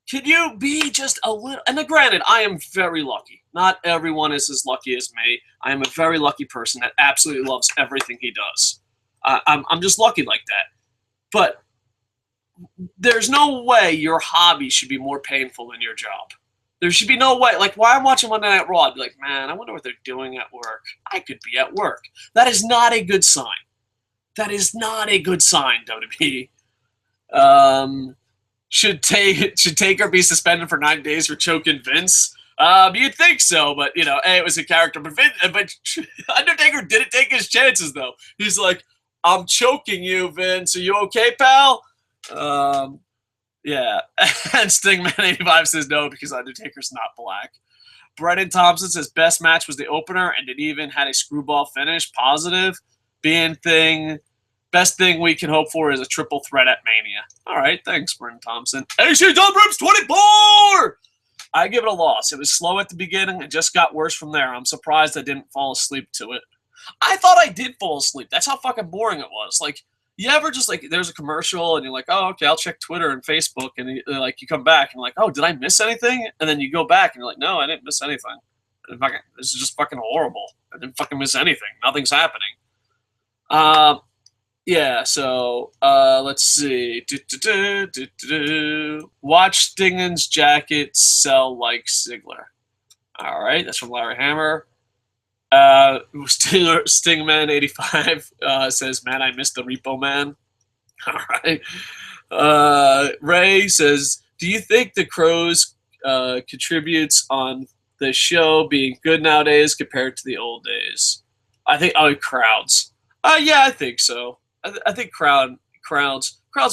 Can you be just a little... And granted, I am very lucky. Not everyone is as lucky as me. I am a very lucky person that absolutely loves everything he does. I'm just lucky like that. But there's no way your hobby should be more painful than your job. There should be no way. Like, why I'm watching Monday Night Raw, I'd be like, man, I wonder what they're doing at work. I could be at work. That is not a good sign. That is not a good sign, WWE. Should Taker be suspended for 9 days for choking Vince? You'd think so, but, you know, hey, it was a character. But Undertaker didn't take his chances, though. He's like, I'm choking you, Vince. Are you okay, pal? Yeah. And Stingman85 says no because Undertaker's not black. Brennan Thompson says best match was the opener and it even had a screwball finish. Positive. Best thing we can hope for is a triple threat at Mania. All right, thanks, Brennan Thompson. AC Dumbrooms 24! I give it a loss. It was slow at the beginning. It just got worse from there. I'm surprised I didn't fall asleep to it. I thought I did fall asleep. That's how fucking boring it was. Like, you ever just, like, there's a commercial and you're like, oh, okay, I'll check Twitter and Facebook. And, you come back and you're like, oh, did I miss anything? And then you go back and you're like, no, I didn't miss anything. This is just fucking horrible. I didn't fucking miss anything. Nothing's happening. Yeah, so, let's see. Watch Stingen's jacket sell like Ziggler. All right, that's from Larry Hammer. Stingman85 says, man, I missed the Repo Man. All right. Ray says, do you think the Crows contributes on the show being good nowadays compared to the old days? I think, crowds. Yeah, I think so. I think crowds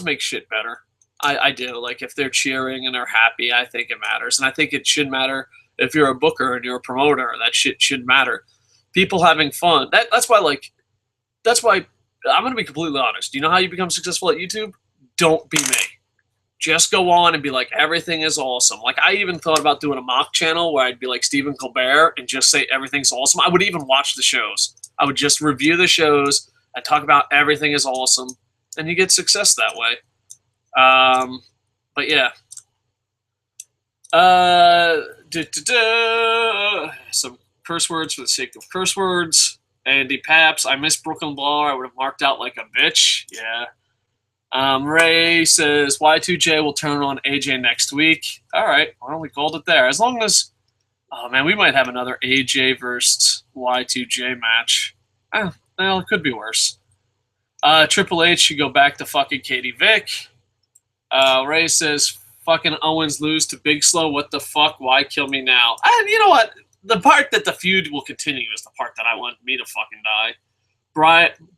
make shit better. I do. Like, if they're cheering and they're happy, I think it matters. And I think it should matter if you're a booker and you're a promoter. That shit should matter. People having fun. That's why I'm going to be completely honest. Do you know how you become successful at YouTube? Don't be me. Just go on and be like, everything is awesome. Like, I even thought about doing a mock channel where I'd be like Stephen Colbert and just say everything's awesome. I would even watch the shows. I would just review the shows and talk about everything is awesome. And you get success that way. But yeah. Some curse words for the sake of curse words. Andy Paps, I miss Brooklyn Brawler. I would have marked out like a bitch. Yeah. Ray says Y2J will turn on AJ next week. All right. Well, we called it there. As long as, oh man, we might have another AJ versus Y2J match. Well, it could be worse. Triple H should go back to fucking Katie Vick. Ray says fucking Owens lose to Big Slow. What the fuck? Why kill me now? And you know what? The part that the feud will continue is the part that I want me to fucking die.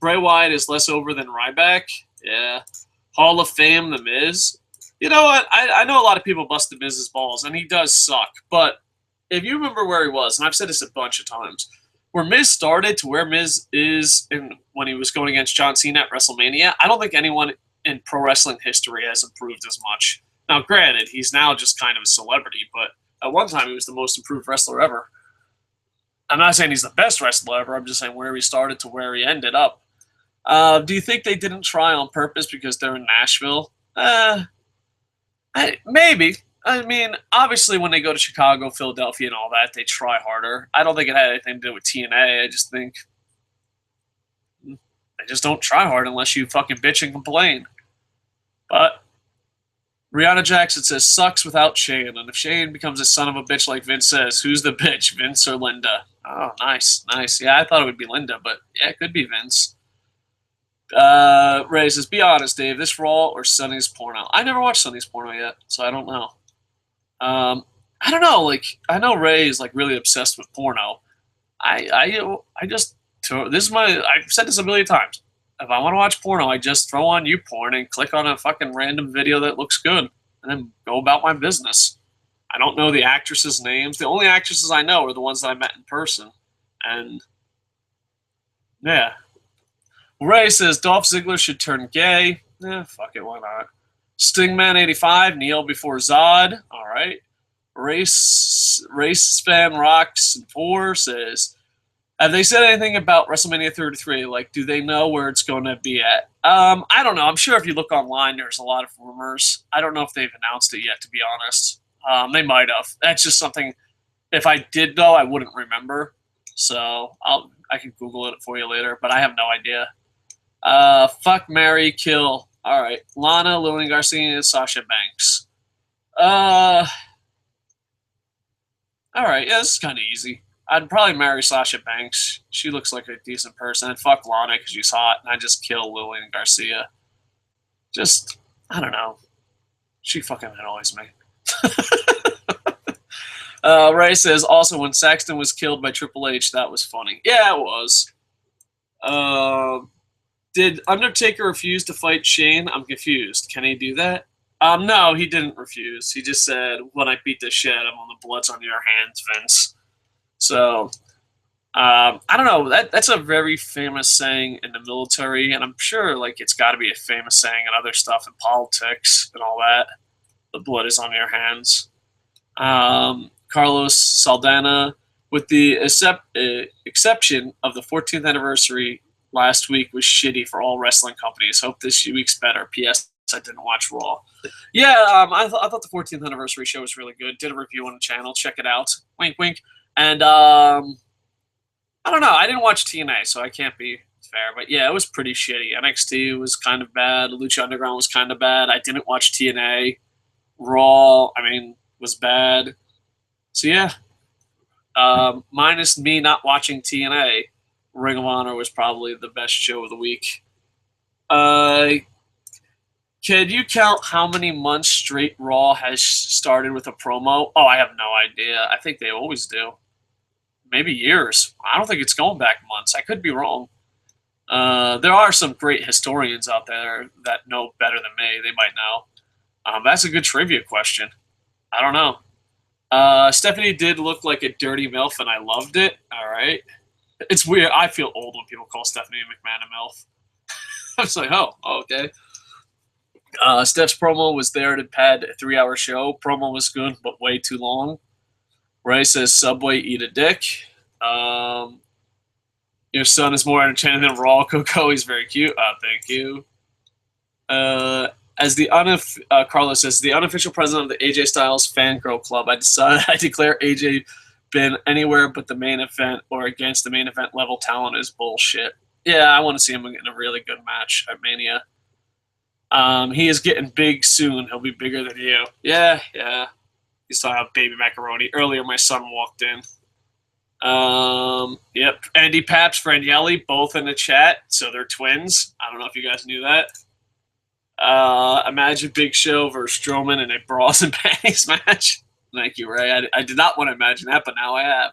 Bray Wyatt is less over than Ryback. Yeah. Hall of Fame, The Miz. You know what? I know a lot of people bust The Miz's balls, and he does suck. But if you remember where he was, and I've said this a bunch of times, where Miz started to where Miz is when he was going against John Cena at WrestleMania, I don't think anyone in pro wrestling history has improved as much. Now, granted, he's now just kind of a celebrity, but at one time he was the most improved wrestler ever. I'm not saying he's the best wrestler ever. I'm just saying where he started to where he ended up. Do you think they didn't try on purpose because they're in Nashville? Maybe. I mean, obviously when they go to Chicago, Philadelphia, and all that, they try harder. I don't think it had anything to do with TNA. I just think they just don't try hard unless you fucking bitch and complain. But Rihanna Jackson says, sucks without Shane. And if Shane becomes a son of a bitch like Vince says, who's the bitch, Vince or Linda? Oh, nice, nice. Yeah, I thought it would be Linda, but yeah, it could be Vince. Ray says, be honest, Dave, this Raw or Sonny's porno? I never watched Sonny's porno yet, so I don't know. I don't know. Like, I know Ray is like really obsessed with porno. I just, this is my, I've said this a million times. If I want to watch porno, I just throw on YouPorn and click on a fucking random video that looks good and then go about my business. I don't know the actresses' names. The only actresses I know are the ones that I met in person. And, yeah. Ray says, Dolph Ziggler should turn gay. Fuck it, why not? Stingman85, kneel before Zod. All right. Race fan Rocks and 4 says, have they said anything about WrestleMania 33? Like, do they know where it's going to be at? I don't know. I'm sure if you look online, there's a lot of rumors. I don't know if they've announced it yet, to be honest. They might have. That's just something, if I did know, I wouldn't remember. So I can Google it for you later, but I have no idea. Fuck, marry, kill. All right. Lana, Lillian Garcia, and Sasha Banks. All right. Yeah, this is kind of easy. I'd probably marry Sasha Banks. She looks like a decent person. And fuck Lana because she's hot. And I just kill Lillian Garcia. Just, I don't know. She fucking annoys me. Ray says, also when Saxton was killed by Triple H, that was funny. Yeah, it was. Did Undertaker refuse to fight Shane? I'm confused. Can he do that? No, he didn't refuse. He just said, when I beat the shit out of him, the blood's on your hands, Vince. So, I don't know. That's a very famous saying in the military, and I'm sure like it's got to be a famous saying in other stuff in politics and all that. The blood is on your hands. Carlos Saldana, with the exception of the 14th anniversary last week, was shitty for all wrestling companies. Hope this week's better. P.S. I didn't watch Raw. Yeah, I thought the 14th anniversary show was really good. Did a review on the channel. Check it out. Wink, wink. And I don't know. I didn't watch TNA, so I can't be fair. But yeah, it was pretty shitty. NXT was kind of bad. Lucha Underground was kind of bad. I didn't watch TNA. Raw, was bad. So yeah, minus me not watching TNA, Ring of Honor was probably the best show of the week. Can you count how many months straight Raw has started with a promo? Oh, I have no idea. I think they always do. Maybe years. I don't think it's going back months. I could be wrong. There are some great historians out there that know better than me. They might know. That's a good trivia question. I don't know. Stephanie did look like a dirty MILF, and I loved it. All right. It's weird. I feel old when people call Stephanie McMahon a MILF. I was like, oh, okay. Steph's promo was there to pad a 3-hour show. Promo was good, but way too long. Ray says, Subway, eat a dick. Your son is more entertaining than Raw. Koco, he's very cute. Thank you. As the Carlos says, the unofficial president of the AJ Styles Fangirl Club, I declare AJ been anywhere but the main event or against the main event level talent is bullshit. Yeah, I want to see him in a really good match at Mania. He is getting big soon. He'll be bigger than you. Yeah. He's talking about baby macaroni. Earlier, my son walked in. Yep. Andy Paps, Franielli, both in the chat. So they're twins. I don't know if you guys knew that. Imagine Big Show versus Strowman in a bras and panties match. Thank you, Ray. I did not want to imagine that, but now I have.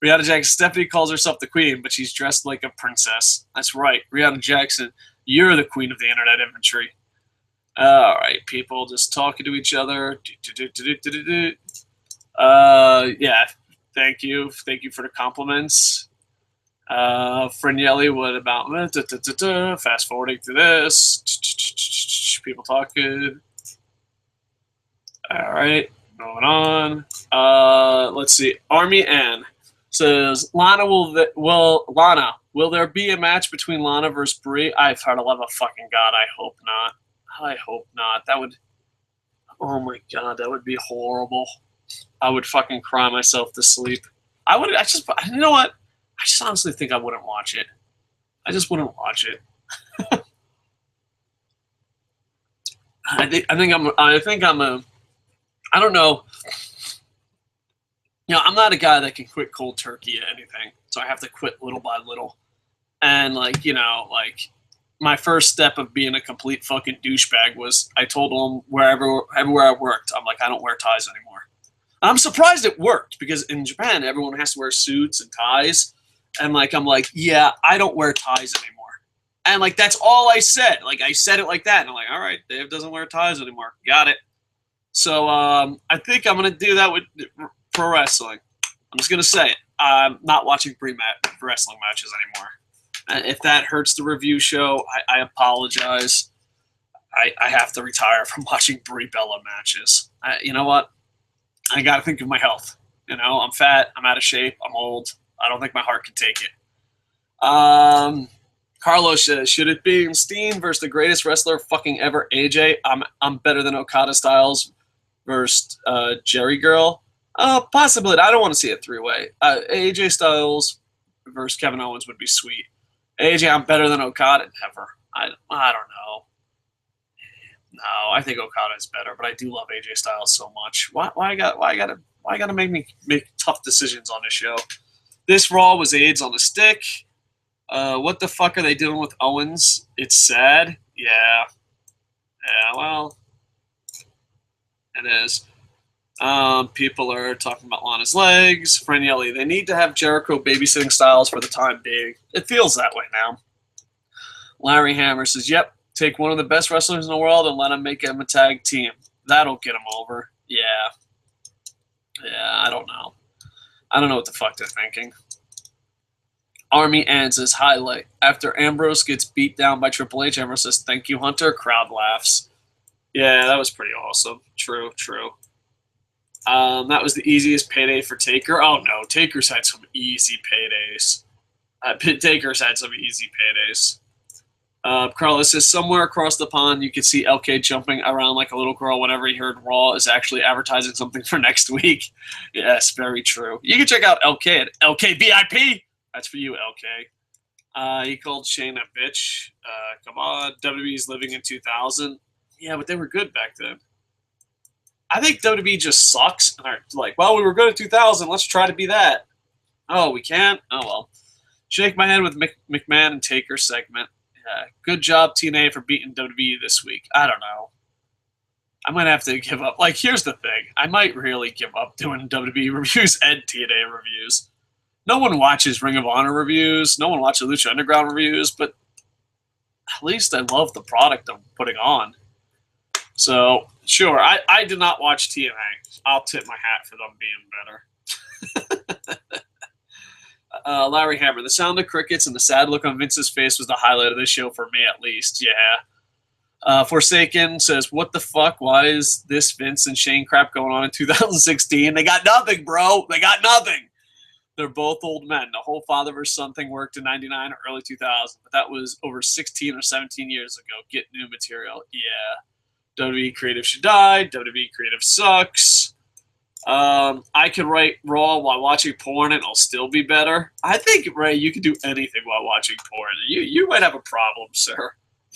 Rihanna Jackson, Stephanie calls herself the queen, but she's dressed like a princess. That's right. Rihanna Jackson, you're the queen of the internet infantry. All right, people just talking to each other. Yeah, thank you. Thank you for the compliments. Franielli, what about fast forwarding through this? People talking. All right, moving on. Let's see. Army Ann says, Lana, will there be a match between Lana versus Brie? I've heard a love of fucking God. I hope not. I hope not. That would, oh my God, that would be horrible. I would fucking cry myself to sleep. You know what? I just honestly think I wouldn't watch it. I just wouldn't watch it. I don't know. You know, I'm not a guy that can quit cold turkey at anything, so I have to quit little by little. And my first step of being a complete fucking douchebag was I told them everywhere I worked, I'm like, I don't wear ties anymore. I'm surprised it worked because in Japan, everyone has to wear suits and ties. And I'm like, yeah, I don't wear ties anymore. And that's all I said. I said it like that. And I'm like, all right, Dave doesn't wear ties anymore. Got it. So I think I'm going to do that with pro wrestling. I'm just going to say it. I'm not watching wrestling matches anymore. And if that hurts the review show, I apologize. I have to retire from watching Brie Bella matches. You know what? I got to think of my health. You know, I'm fat. I'm out of shape. I'm old. I don't think my heart can take it. Carlos says, should it be Steen versus the greatest wrestler fucking ever, AJ? I'm better than Okada Styles versus Jerry Girl. Possibly. I don't want to see a three-way. AJ Styles versus Kevin Owens would be sweet. AJ, I'm better than Okada. Never. I don't know. No, I think Okada is better, but I do love AJ Styles so much. Why I gotta make me make tough decisions on this show? This Raw was AIDS on a stick. What the fuck are they doing with Owens? It's sad. Yeah, well, it is. People are talking about Lana's legs. Franielli, they need to have Jericho babysitting Styles for the time being. It feels that way now. Larry Hammer says, yep, take one of the best wrestlers in the world and let him make him a tag team. That'll get him over. Yeah, I don't know. I don't know what the fuck they're thinking. Army Ann says, highlight. After Ambrose gets beat down by Triple H, Ambrose says, thank you, Hunter. Crowd laughs. Yeah, that was pretty awesome. True. That was the easiest payday for Taker. Oh, no. Taker's had some easy paydays. Taker's had some easy paydays. Carlos says, somewhere across the pond, you could see LK jumping around like a little girl whenever he heard Raw is actually advertising something for next week. Yes, very true. You can check out LK at LK VIP. That's for you, LK. He called Shane a bitch. Come on. WWE's living in 2000. Yeah, but they were good back then. I think WWE just sucks. And they're like, well, we were good at 2000. Let's try to be that. Oh, we can't? Oh, well. Shake my head with McMahon and Taker segment. Good job, TNA, for beating WWE this week. I don't know. I might have to give up. Here's the thing. I might really give up doing WWE reviews and TNA reviews. No one watches Ring of Honor reviews. No one watches Lucha Underground reviews. But at least I love the product I'm putting on. So, sure. I did not watch TNA. I'll tip my hat for them being better. Larry Hammer, the sound of crickets and the sad look on Vince's face was the highlight of this show for me, at least. Yeah. Forsaken says, what the fuck? Why is this Vince and Shane crap going on in 2016? They got nothing, bro. They got nothing. They're both old men. The whole father versus son thing worked in 99 or early 2000, but that was over 16 or 17 years ago. Get new material. Yeah. WWE creative should die. WWE creative sucks. I could write Raw while watching porn and it'll still be better. I think, Ray, you can do anything while watching porn. You might have a problem, sir.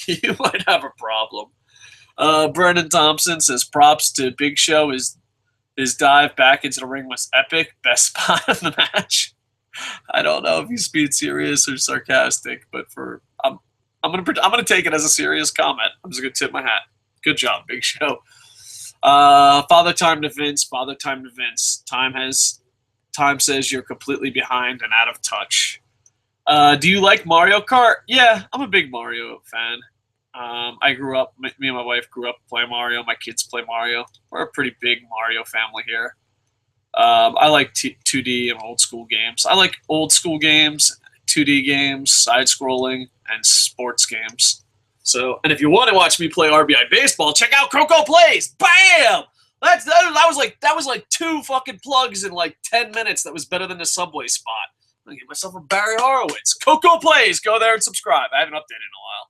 You might have a problem. Brennan Thompson says props to Big Show. His dive back into the ring was epic. Best spot of the match. I don't know if he's being serious or sarcastic, but I'm gonna take it as a serious comment. I'm just gonna tip my hat. Good job, Big Show. Father time to Vince. Father time to Vince. Time says you're completely behind and out of touch. Do you like Mario Kart? Yeah, I'm a big Mario fan. I grew up. Me and my wife grew up playing Mario. My kids play Mario. We're a pretty big Mario family here. I like 2D and old school games. I like old school games, 2D games, side-scrolling, and sports games. So, and if you want to watch me play RBI baseball, check out Koco Plays. Bam! That was like 2 fucking plugs in like 10 minutes. That was better than the Subway spot. I'm gonna get myself a Barry Horowitz. Koco Plays. Go there and subscribe. I haven't updated in a while.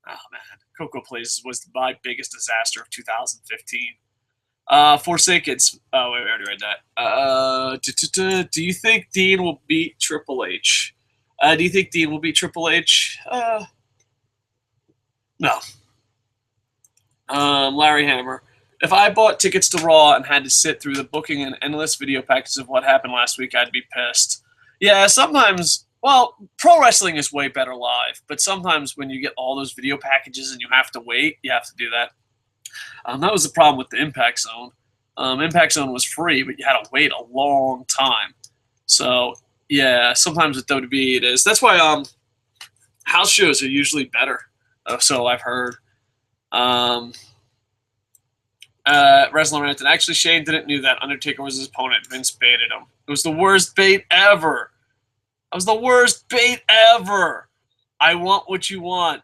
Oh man, Koco Plays was my biggest disaster of 2015. Forsakens. Oh wait, we already read that. Do you think Dean will beat Triple H? Do you think Dean will beat Triple H? No. Larry Hammer. If I bought tickets to Raw and had to sit through the booking and endless video packages of what happened last week, I'd be pissed. Yeah, sometimes. Well, pro wrestling is way better live, but sometimes when you get all those video packages and you have to wait, you have to do that. That was the problem with the Impact Zone. Impact Zone was free, but you had to wait a long time. So, yeah, sometimes with WWE it is. That's why house shows are usually better, so I've heard. Wrestling Ranton. Actually, Shane didn't know that Undertaker was his opponent. Vince baited him. It was the worst bait ever. That was the worst bait ever. I want what you want.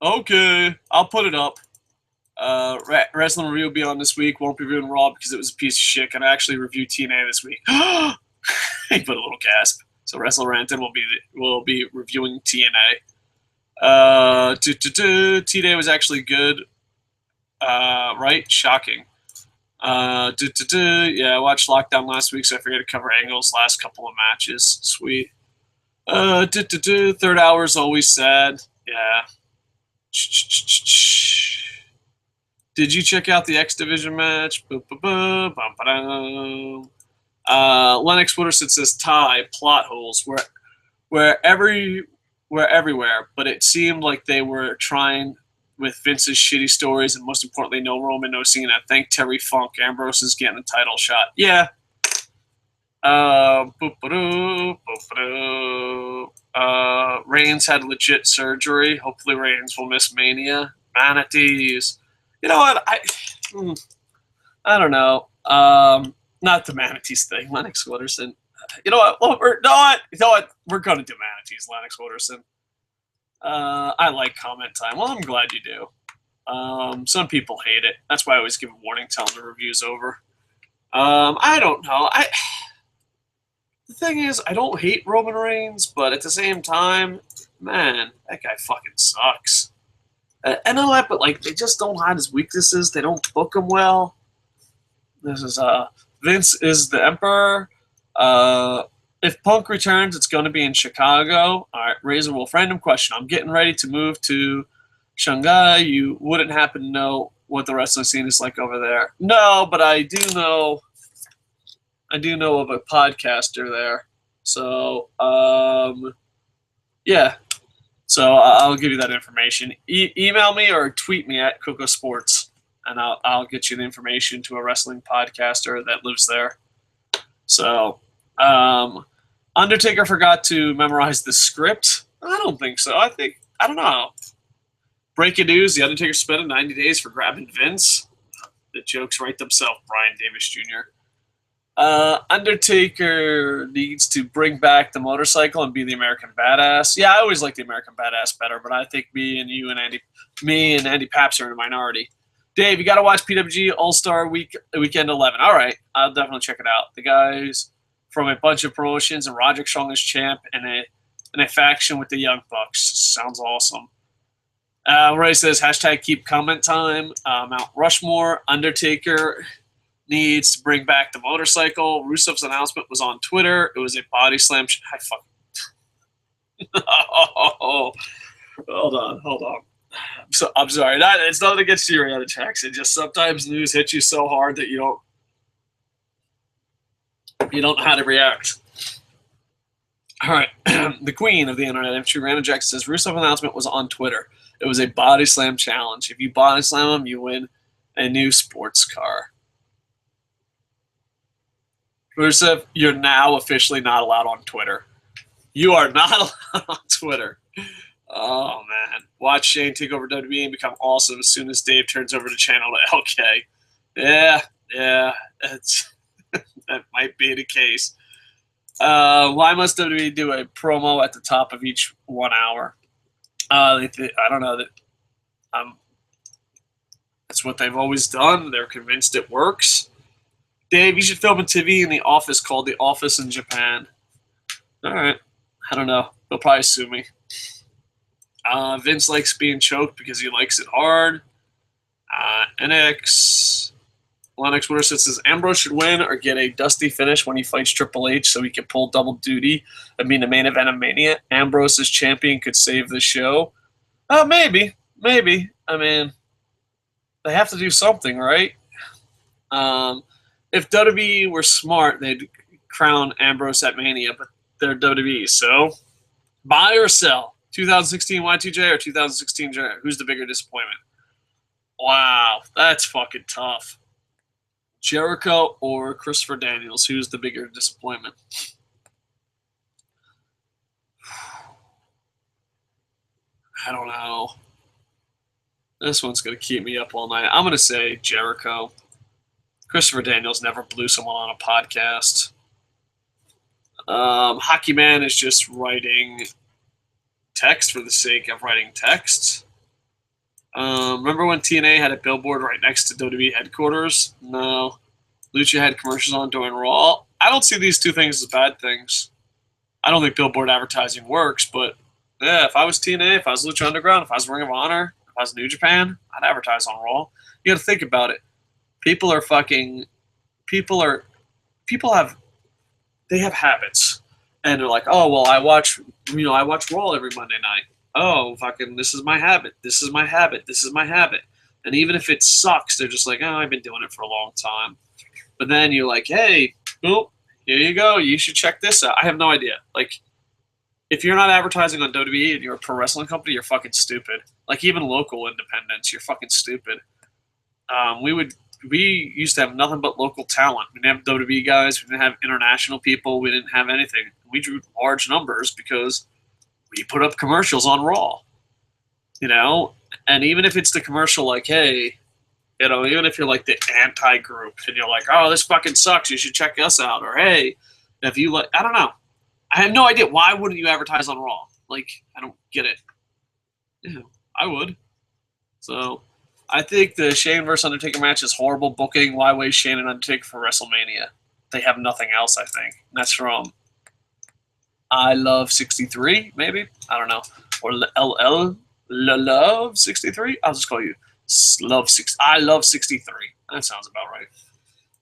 Okay, I'll put it up. Wrestling Review will be on this week. Won't be reviewing Raw because it was a piece of shit. Can I actually review TNA this week? He put a little gasp. So Wrestler Ranton will be reviewing TNA. TNA was actually good. Right? Shocking. Yeah, I watched Lockdown last week, so I forgot to cover Angle's last couple of matches. Sweet. Third hour is always sad. Yeah. Did you check out the X Division match? Lennox Wooderson says tie plot holes where everywhere, but it seemed like they were trying with Vince's shitty stories and most importantly, no Roman, no Cena. Thank Terry Funk. Ambrose is getting a title shot. Yeah. Reigns had legit surgery. Hopefully Reigns will miss Mania. Manatees. You know what? I don't know. Not the Manatees thing. Lennox Wooderson. You know what? Well, you know what? We're going to do Manatees, Lennox Wooderson. I like comment time. Well, I'm glad you do. Some people hate it. That's why I always give a warning, tell them the review's over. I don't know. The thing is, I don't hate Roman Reigns, but at the same time, man, that guy fucking sucks. I know that, but like, they just don't hide his weaknesses. They don't book him well. This is Vince is the Emperor. If Punk returns, it's going to be in Chicago. All right, Razor Wolf. Random question. I'm getting ready to move to Shanghai. You wouldn't happen to know what the wrestling scene is like over there? No, but I do know of a podcaster there. So, yeah. So I'll give you that information. Email me or tweet me at KocoSports, and I'll get you the information to a wrestling podcaster that lives there. So, Undertaker forgot to memorize the script. I don't think so. I don't know. Breaking news: The Undertaker spent 90 days for grabbing Vince. The jokes write themselves. Brian Davis Jr. Undertaker needs to bring back the motorcycle and be the American Badass. Yeah, I always like the American Badass better, but I think me and Andy Paps are in a minority. Dave, you got to watch PWG All-Star Weekend 11. All right, I'll definitely check it out. The guys from a bunch of promotions, and Roderick Strong as champ, and a faction with the Young Bucks. Sounds awesome. Ray says, hashtag keep comment time. Mount Rushmore, Undertaker needs to bring back the motorcycle. Rusev's announcement was on Twitter. It was a body slam. I fucking. Oh, hold on. I'm sorry. It's not against your reality checks. It just sometimes news hits you so hard that you don't know how to react. All right. The queen of the internet, if she ran a Jackson, says Rusev announcement was on Twitter. It was a body slam challenge. If you body slam him, you win a new sports car. Rusev, you're now officially not allowed on Twitter. You are not allowed on Twitter. Oh, man. Watch Shane take over WWE and become awesome as soon as Dave turns over the channel to LK. Yeah, that might be the case. Why must WWE do a promo at the top of each 1 hour? I don't know. That's what they've always done. They're convinced it works. Dave, you should film a TV in the office called The Office in Japan. All right. I don't know. They'll probably sue me. Vince likes being choked because he likes it hard. NX. Lennox Winter says Ambrose should win or get a dusty finish when he fights Triple H so he can pull double duty and be the main event of Mania. Ambrose as champion could save the show. Maybe. I mean, they have to do something, right? If WWE were smart, they'd crown Ambrose at Mania, but they're WWE. So, buy or sell? 2016 Y2J or 2016 J? Who's the bigger disappointment? Wow, that's fucking tough. Jericho or Christopher Daniels? Who's the bigger disappointment? I don't know. This one's going to keep me up all night. I'm going to say Jericho. Christopher Daniels never blew someone on a podcast. Hockey Man is just writing text for the sake of writing text. Remember when TNA had a billboard right next to WWE headquarters? No. Lucha had commercials on during Raw. I don't see these two things as bad things. I don't think billboard advertising works, but yeah, if I was TNA, if I was Lucha Underground, if I was Ring of Honor, if I was New Japan, I'd advertise on Raw. You got to think about it. People have habits, and they're like, oh well, I watch Raw every Monday night. Oh, fucking, this is my habit. And even if it sucks, they're just like, oh, I've been doing it for a long time. But then you're like, hey, boop, here you go. You should check this out. I have no idea. Like, if you're not advertising on WWE and you're a pro wrestling company, you're fucking stupid. Like, even local independents, you're fucking stupid. We used to have nothing but local talent. We didn't have WWE guys. We didn't have international people. We didn't have anything. We drew large numbers because we put up commercials on Raw, and even if it's the commercial like, hey, even if you're like the anti-group and you're like, oh, this fucking sucks, you should check us out, or hey, if you like, I don't know. I have no idea. Why wouldn't you advertise on Raw? Like, I don't get it. Yeah, I would. So, I think the Shane versus Undertaker match is horrible booking. Why waste Shane and Undertaker for WrestleMania? They have nothing else, I think. And that's from I Love 63, maybe? I don't know. Or LL Love 63? I'll just call you I Love 63. That sounds about right.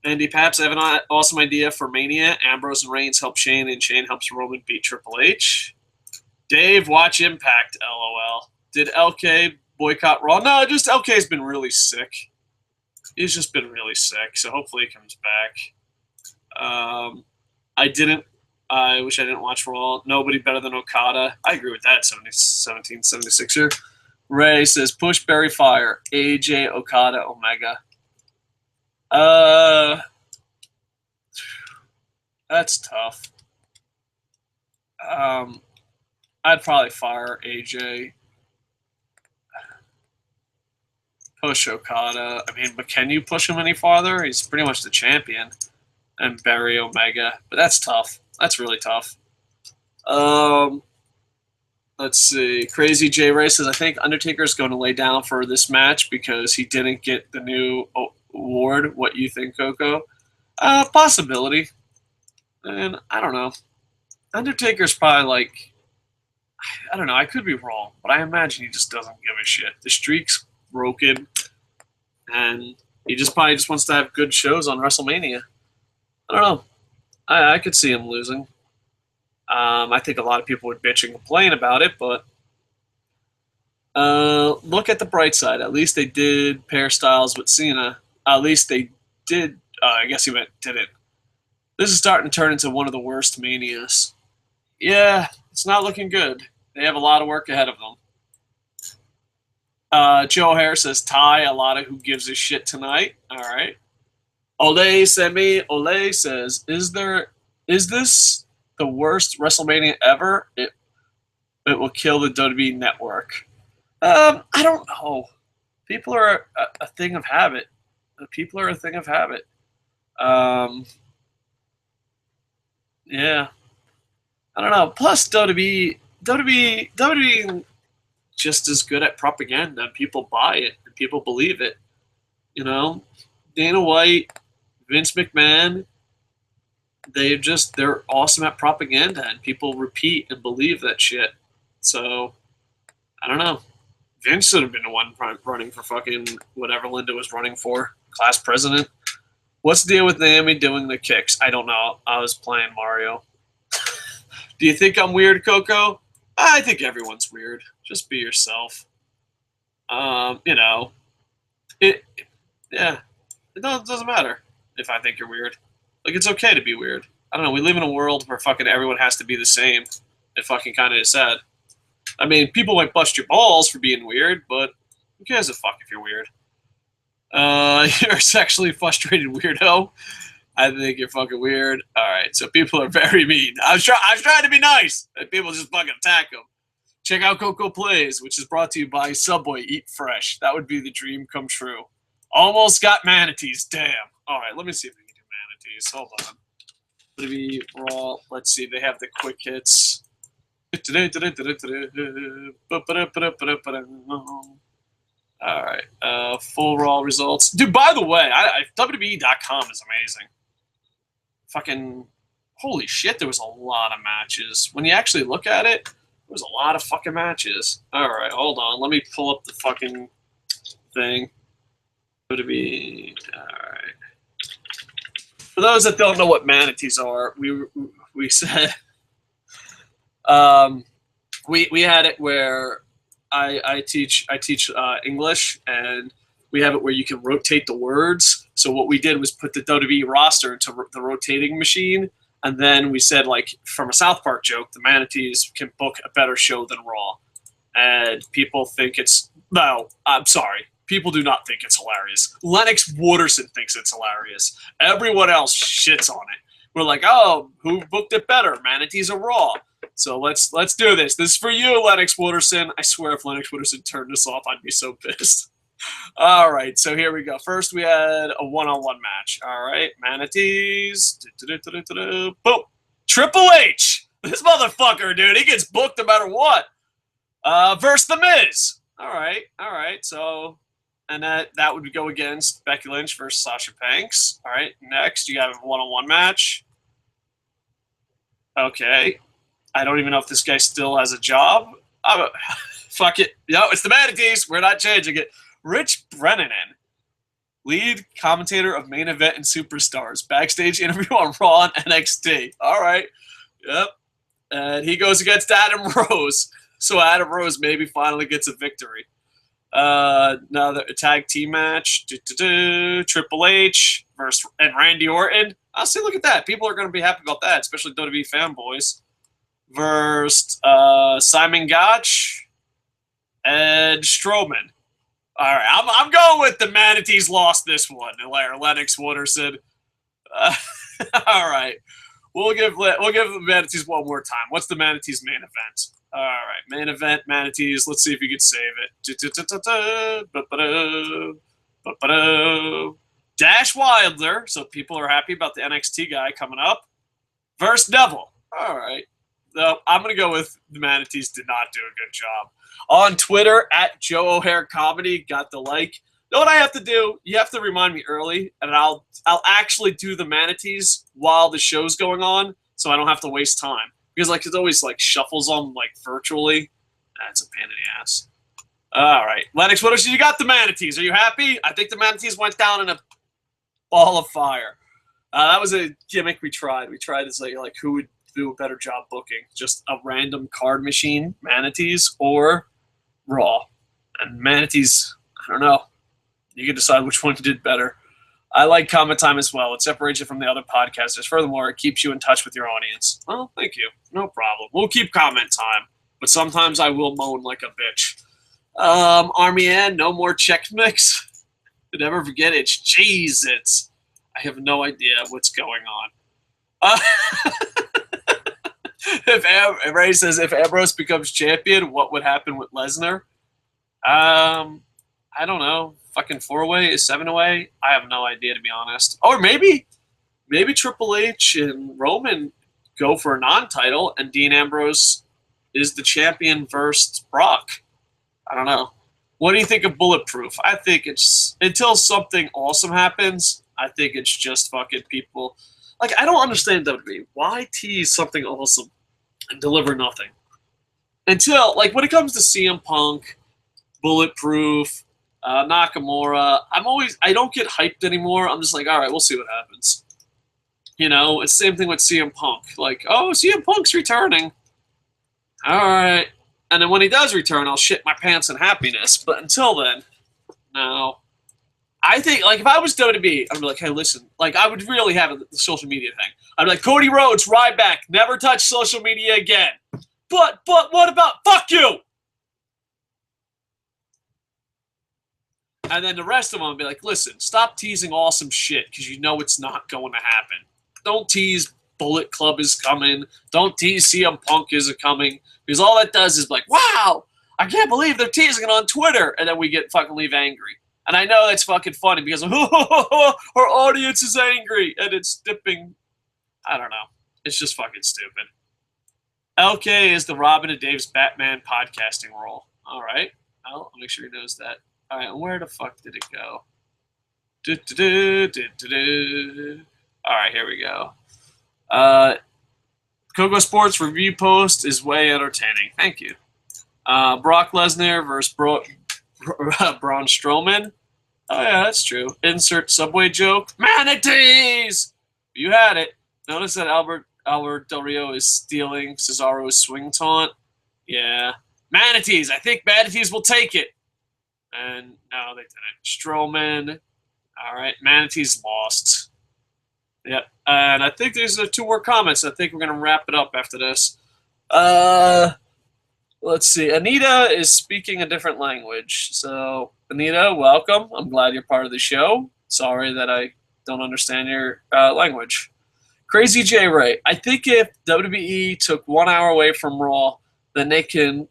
Andy Paps, I have an awesome idea for Mania. Ambrose and Reigns help Shane, and Shane helps Roman beat Triple H. Dave, watch Impact, LOL. Did LK boycott Raw? No, just LK's been really sick. He's just been really sick, so hopefully he comes back. I wish I didn't watch Raw. Nobody better than Okada. I agree with that, 1776er. Ray says, push Barry Fire. AJ, Okada, Omega. That's tough. I'd probably fire AJ. Push Okada. I mean, but can you push him any farther? He's pretty much the champion. And Barry Omega. But that's tough. That's really tough. Let's see. Crazy J Ray says, I think Undertaker is going to lay down for this match because he didn't get the new award. What you think, Koco? Possibility. And I don't know. Undertaker's probably like, I don't know. I could be wrong, but I imagine he just doesn't give a shit. The streak's broken, and he just probably just wants to have good shows on WrestleMania. I don't know. I could see him losing. I think a lot of people would bitch and complain about it, but look at the bright side. At least they did pair Styles with Cena. At least they did. I guess he meant didn't. This is starting to turn into one of the worst Manias. Yeah, it's not looking good. They have a lot of work ahead of them. Joe Hare says, Ty, a lot of who gives a shit tonight. All right. Ole says, is this the worst WrestleMania ever? It will kill the WWE network. I don't know. People are a thing of habit. People are a thing of habit. Yeah. I don't know. Plus, WWE just as good at propaganda, and people buy it, and people believe it. You know, Dana White, Vince McMahon, they're awesome at propaganda, and people repeat and believe that shit. So, I don't know. Vince should have been the one running for fucking whatever Linda was running for, class president. What's the deal with Naomi doing the kicks? I don't know. I was playing Mario. Do you think I'm weird, Koco? I think everyone's weird. Just be yourself. It doesn't matter if I think you're weird. Like, it's okay to be weird. I don't know. We live in a world where fucking everyone has to be the same. It fucking kind of is sad. I mean, people might bust your balls for being weird, but who cares a fuck if you're weird? You're a sexually frustrated weirdo. I think you're fucking weird. All right, so people are very mean. I was trying to be nice, and people just fucking attack them. Check out Coco Plays, which is brought to you by Subway. Eat fresh. That would be the dream come true. Almost got manatees. Damn. All right, let me see if we can do manatees. Hold on. WWE RAW. Let's see. They have the quick hits. All right. Full Raw results. Dude, by the way, WWE.com is amazing. Fucking holy shit, there was a lot of matches. When you actually look at it, there was a lot of fucking matches. All right, hold on. Let me pull up the fucking thing. WWE. All right. For those that don't know what manatees are, we said we had it where I teach English, and we have it where you can rotate the words. So what we did was put the WWE roster into the rotating machine, and then we said, like, from a South Park joke, the manatees can book a better show than Raw. And people think it's no. I'm sorry. People do not think it's hilarious. Lennox Waterson thinks it's hilarious. Everyone else shits on it. We're like, oh, who booked it better? Manatees or Raw? So let's do this. This is for you, Lennox Waterson. I swear if Lennox Waterson turned this off, I'd be so pissed. All right, so here we go. First, we had a one-on-one match. All right, Manatees. Boom. Triple H. This motherfucker, dude, he gets booked no matter what. Versus The Miz. All right. So, and that would go against Becky Lynch versus Sasha Banks. All right, next, you have a one-on-one match. Okay. I don't even know if this guy still has a job. Fuck it. No, it's the Manatees. We're not changing it. Rich Brennan, lead commentator of Main Event and Superstars. Backstage interview on Raw and NXT. All right. Yep. And he goes against Adam Rose. So Adam Rose maybe finally gets a victory. Another tag team match. Triple H versus and Randy Orton. I'll see. Look at that. People are going to be happy about that, especially WWE fanboys. Versus Simon Gotch and Strowman. All right, I'm going with the Manatees lost this one. Lennox Waterson. All right, we'll give the Manatees one more time. What's the Manatees main event? All right, main event Manatees. Let's see if you can save it. Dash Wilder. So people are happy about the NXT guy coming up. Versus Neville. All right. I'm going to go with the Manatees did not do a good job. On Twitter, at Joe O'Hare Comedy, got the like. know what I have to do? You have to remind me early, and I'll actually do the manatees while the show's going on, so I don't have to waste time. Because like it always like shuffles them like virtually. That's a pain in the ass. All right, Lennox, what else you got? The manatees. Are you happy? I think the manatees went down in a ball of fire. That was a gimmick we tried. We tried to say like who would do a better job booking, just a random card machine, manatees or Raw, and manatees. I don't know. You can decide which one did better. I like comment time as well. It separates you from the other podcasters. Furthermore, it keeps you in touch with your audience. Oh, thank you. No problem. We'll keep comment time, but sometimes I will moan like a bitch. Army Ann, no more Chex Mix. Never forget it's Cheez-Its. I have no idea what's going on. If Ray says if Ambrose becomes champion, what would happen with Lesnar? I don't know. Fucking 4-way is 7-way. I have no idea, to be honest. Or maybe Triple H and Roman go for a non-title, and Dean Ambrose is the champion versus Brock. I don't know. What do you think of Bulletproof? I think it's until something awesome happens. I think it's just fucking people. Like, I don't understand WWE. Why tease something awesome and deliver nothing? Until, like, when it comes to CM Punk, Bulletproof, Nakamura, I don't get hyped anymore. I'm just like, all right, we'll see what happens. You know, it's the same thing with CM Punk. Like, oh, CM Punk's returning. All right. And then when he does return, I'll shit my pants in happiness. But until then, no. I think, like, if I was WWE, I'd be like, hey, listen, like, I would really have the social media thing. I'd be like, Cody Rhodes, Ryback, never touch social media again. But what about, fuck you? And then the rest of them would be like, listen, stop teasing awesome shit because you know it's not going to happen. Don't tease Bullet Club is coming. Don't tease CM Punk is coming. Because all that does is like, wow, I can't believe they're teasing it on Twitter. And then we get fucking leave angry. And I know that's fucking funny because our audience is angry. And it's dipping. I don't know. It's just fucking stupid. LK is the Robin and Dave's Batman podcasting role. All right. I'll make sure he knows that. All right. Where the fuck did it go? All right. Here we go. KocoSports review post is way entertaining. Thank you. Brock Lesnar versus Braun Strowman. Oh, yeah, that's true. Insert Subway joke. Manatees! You had it. Notice that Albert Del Rio is stealing Cesaro's swing taunt. Yeah. Manatees. I think Manatees will take it. And no, they didn't. Strowman. All right. Manatees lost. Yep. And I think there's 2 more comments. I think we're going to wrap it up after this. Let's see. Anita is speaking a different language. So, Anita, welcome. I'm glad you're part of the show. Sorry that I don't understand your language. Crazy J. Ray. I think if WWE took 1 hour away from Raw, then they can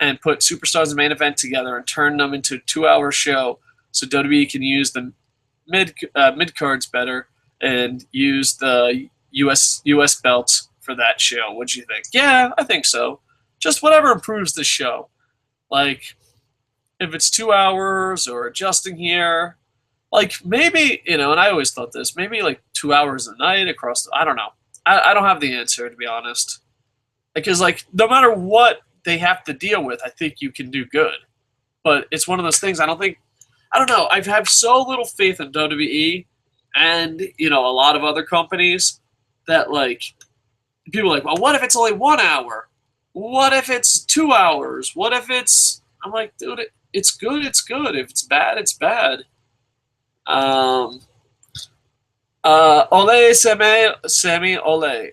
and put Superstars and Main Event together and turn them into a 2-hour show so WWE can use the mid-cards better and use the US belts for that show. What do you think? Yeah, I think so. Just whatever improves the show. Like, if it's 2 hours or adjusting here, like maybe, and I always thought this, maybe like 2 hours a night across, I don't know. I don't have the answer, to be honest. Because, like, no matter what they have to deal with, I think you can do good. But it's one of those things I don't know. I have so little faith in WWE and, a lot of other companies that, like, people are like, well, what if it's only 1 hour? What if it's 2 hours? What if it's... I'm like, dude, it's good, it's good. If it's bad, it's bad. Ole, Sammy, Ole.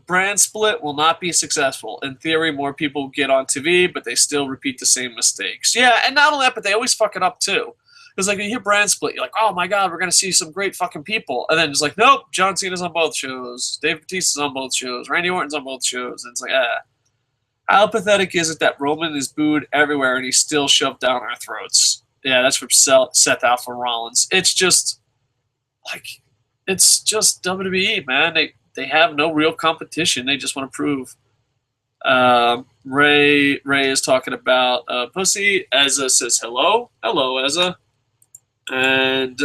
Brand split will not be successful. In theory, more people get on TV, but they still repeat the same mistakes. Yeah, and not only that, but they always fuck it up, too. Because, like, you hear brand split, you're like, oh, my God, we're going to see some great fucking people. And then it's like, nope, John Cena's on both shows. Dave Bautista's on both shows. Randy Orton's on both shows. And it's like, How pathetic is it that Roman is booed everywhere and he's still shoved down our throats? Yeah, that's from Seth Alpha Rollins. It's just, like, it's just WWE, man. They have no real competition. They just want to prove. Ray is talking about pussy. Ezza says hello. Hello, Ezza. And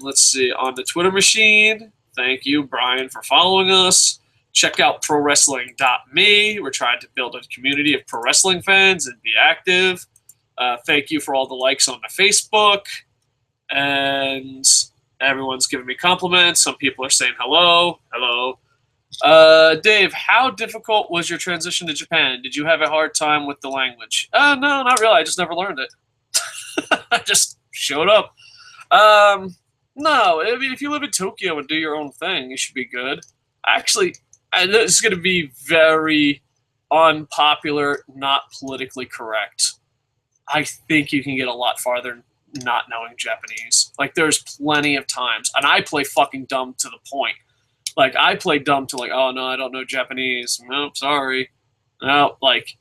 let's see, on the Twitter machine, thank you, Brian, for following us. Check out ProWrestling.me. We're trying to build a community of pro wrestling fans and be active. Thank you for all the likes on the Facebook. And everyone's giving me compliments. Some people are saying hello. Hello. Dave, how difficult was your transition to Japan? Did you have a hard time with the language? No, not really. I just never learned it. I just showed up. No, I mean, if you live in Tokyo and do your own thing, you should be good. Actually, this is going to be very unpopular, not politically correct. I think you can get a lot farther not knowing Japanese. Like, there's plenty of times, and I play fucking dumb to the point. Like, I play dumb to, like, oh, no, I don't know Japanese. Nope, sorry. No, like,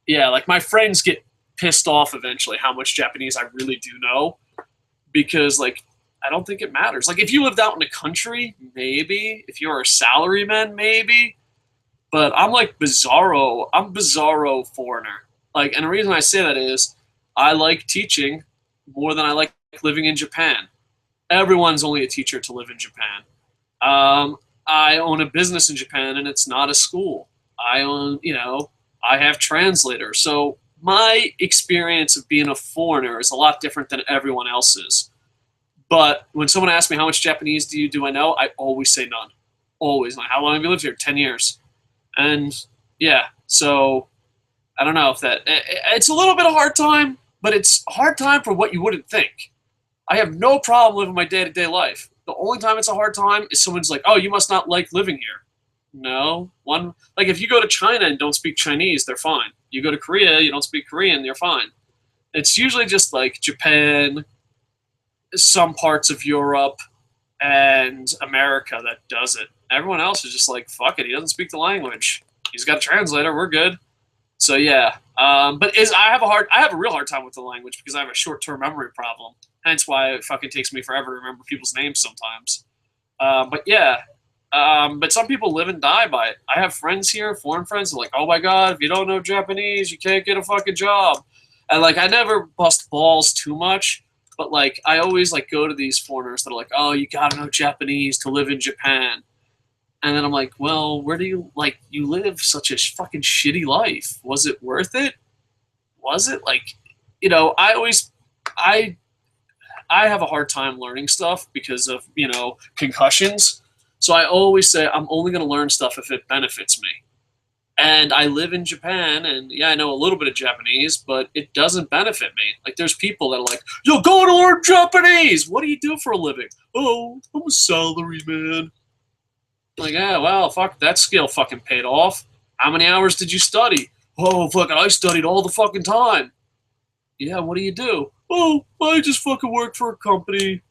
yeah, like, my friends get pissed off eventually how much Japanese I really do know, because, like, I don't think it matters. Like, if you lived out in the country, maybe. If you're a salaryman, maybe. But I'm like bizarro. I'm bizarro foreigner. Like, and the reason I say that is I like teaching more than I like living in Japan. Everyone's only a teacher to live in Japan. I own a business in Japan, and it's not a school. I own, I have translators. So my experience of being a foreigner is a lot different than everyone else's. But when someone asks me how much Japanese do I know, I always say none. Always. Like, how long have you lived here? 10 years. And yeah, so I don't know if it's a little bit of a hard time, but it's a hard time for what you wouldn't think. I have no problem living my day-to-day life. The only time it's a hard time is someone's like, oh, you must not like living here. No. Like, if you go to China and don't speak Chinese, they're fine. You go to Korea, you don't speak Korean, you're fine. It's usually just like Japan, some parts of Europe, and America that does it. Everyone else is just like, fuck it, he doesn't speak the language. He's got a translator, we're good. So yeah, but I have a real hard time with the language because I have a short-term memory problem. Hence why it fucking takes me forever to remember people's names sometimes. But yeah, but some people live and die by it. I have friends here, foreign friends, who are like, oh my god, if you don't know Japanese, you can't get a fucking job. And like, I never bust balls too much, but like, I always like go to these foreigners that are like, oh, you gotta know Japanese to live in Japan. And then I'm like, well, where do you live such a fucking shitty life? Was it worth it? Was it? Like, I have a hard time learning stuff because of, concussions. So I always say I'm only going to learn stuff if it benefits me. And I live in Japan, and yeah, I know a little bit of Japanese, but it doesn't benefit me. Like, there's people that are like, yo, go to learn Japanese! What do you do for a living? Oh, I'm a salaryman. Like, yeah, well, fuck, that skill fucking paid off. How many hours did you study? Oh, fucking, I studied all the fucking time. Yeah, what do you do? Oh, I just fucking work for a company.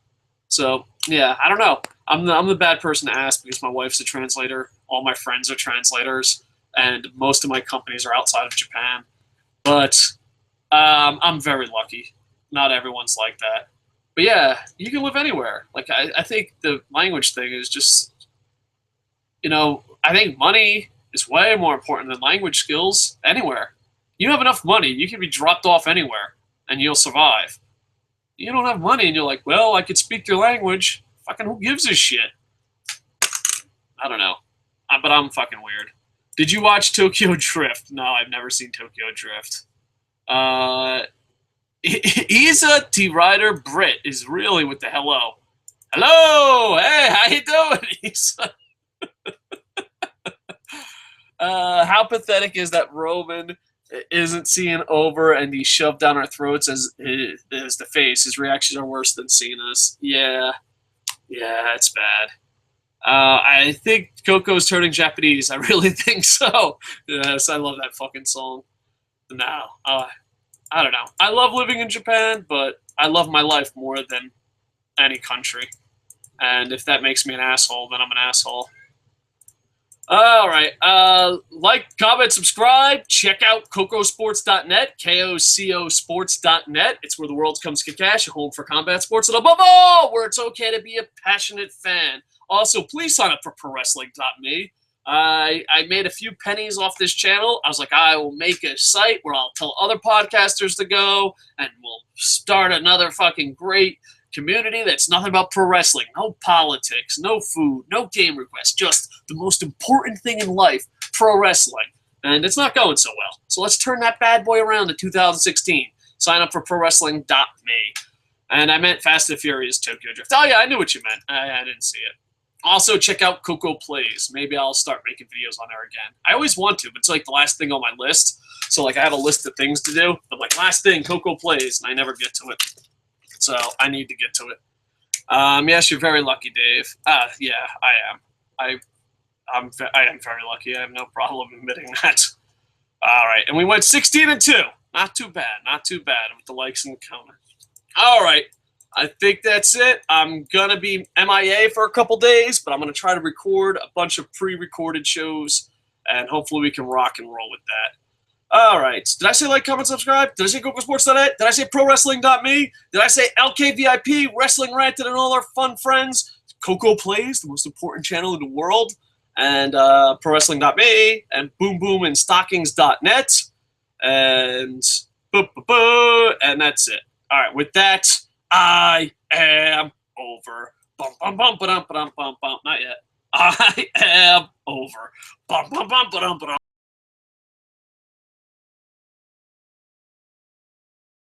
So, yeah, I don't know. I'm the bad person to ask because my wife's a translator. All my friends are translators. And most of my companies are outside of Japan. But I'm very lucky. Not everyone's like that. But yeah, you can live anywhere. Like, I think the language thing is just, I think money is way more important than language skills anywhere. You have enough money, you can be dropped off anywhere, and you'll survive. You don't have money, and you're like, well, I could speak your language. Fucking who gives a shit? I don't know. But I'm fucking weird. Did you watch Tokyo Drift? No, I've never seen Tokyo Drift. Isa T. Ryder Britt is really with the hello. Hello! Hey, how you doing, Isa? How pathetic is that Roman isn't seeing over and he's shoved down our throats as the face? His reactions are worse than Cena's. Yeah, it's bad. I think Koco's turning Japanese. I really think so. Yes, I love that fucking song. No, I don't know. I love living in Japan, but I love my life more than any country. And if that makes me an asshole, then I'm an asshole. All right. Like, comment, subscribe. Check out KocoSports.net, KocoSports.net. It's where the world comes to cash, a home for combat sports, and above all, where it's okay to be a passionate fan. Also, please sign up for ProWrestling.me. I made a few pennies off this channel. I was like, I will make a site where I'll tell other podcasters to go, and we'll start another fucking great community that's nothing about pro wrestling. No politics, no food, no game requests. Just the most important thing in life, pro wrestling. And it's not going so well. So let's turn that bad boy around in 2016. Sign up for ProWrestling.me. And I meant Fast and Furious Tokyo Drift. Oh, yeah, I knew what you meant. I didn't see it. Also, check out Koco Plays. Maybe I'll start making videos on there again. I always want to, but it's like the last thing on my list. So, like, I have a list of things to do. But, like, last thing, Koco Plays, and I never get to it. So, I need to get to it. Yes, you're very lucky, Dave. Yeah, I am. I am very lucky. I have no problem admitting that. All right, and we went 16-2. Not too bad. Not too bad with the likes and comments. All right, I think that's it. I'm going to be MIA for a couple days, but I'm going to try to record a bunch of pre-recorded shows, and hopefully we can rock and roll with that. All right. Did I say like, comment, subscribe? Did I say KocoSports.net? Did I say ProWrestling.me? Did I say LKVIP, Wrestling Ranted, and all our fun friends? Koco Plays, the most important channel in the world, and ProWrestling.me, and Boom Boom and Stockings.net, and and that's it. All right, with that, I am over. Bum bum bum ba dum ba dum bum bum. Not yet. I am over. Bum bum bum ba dum ba dum.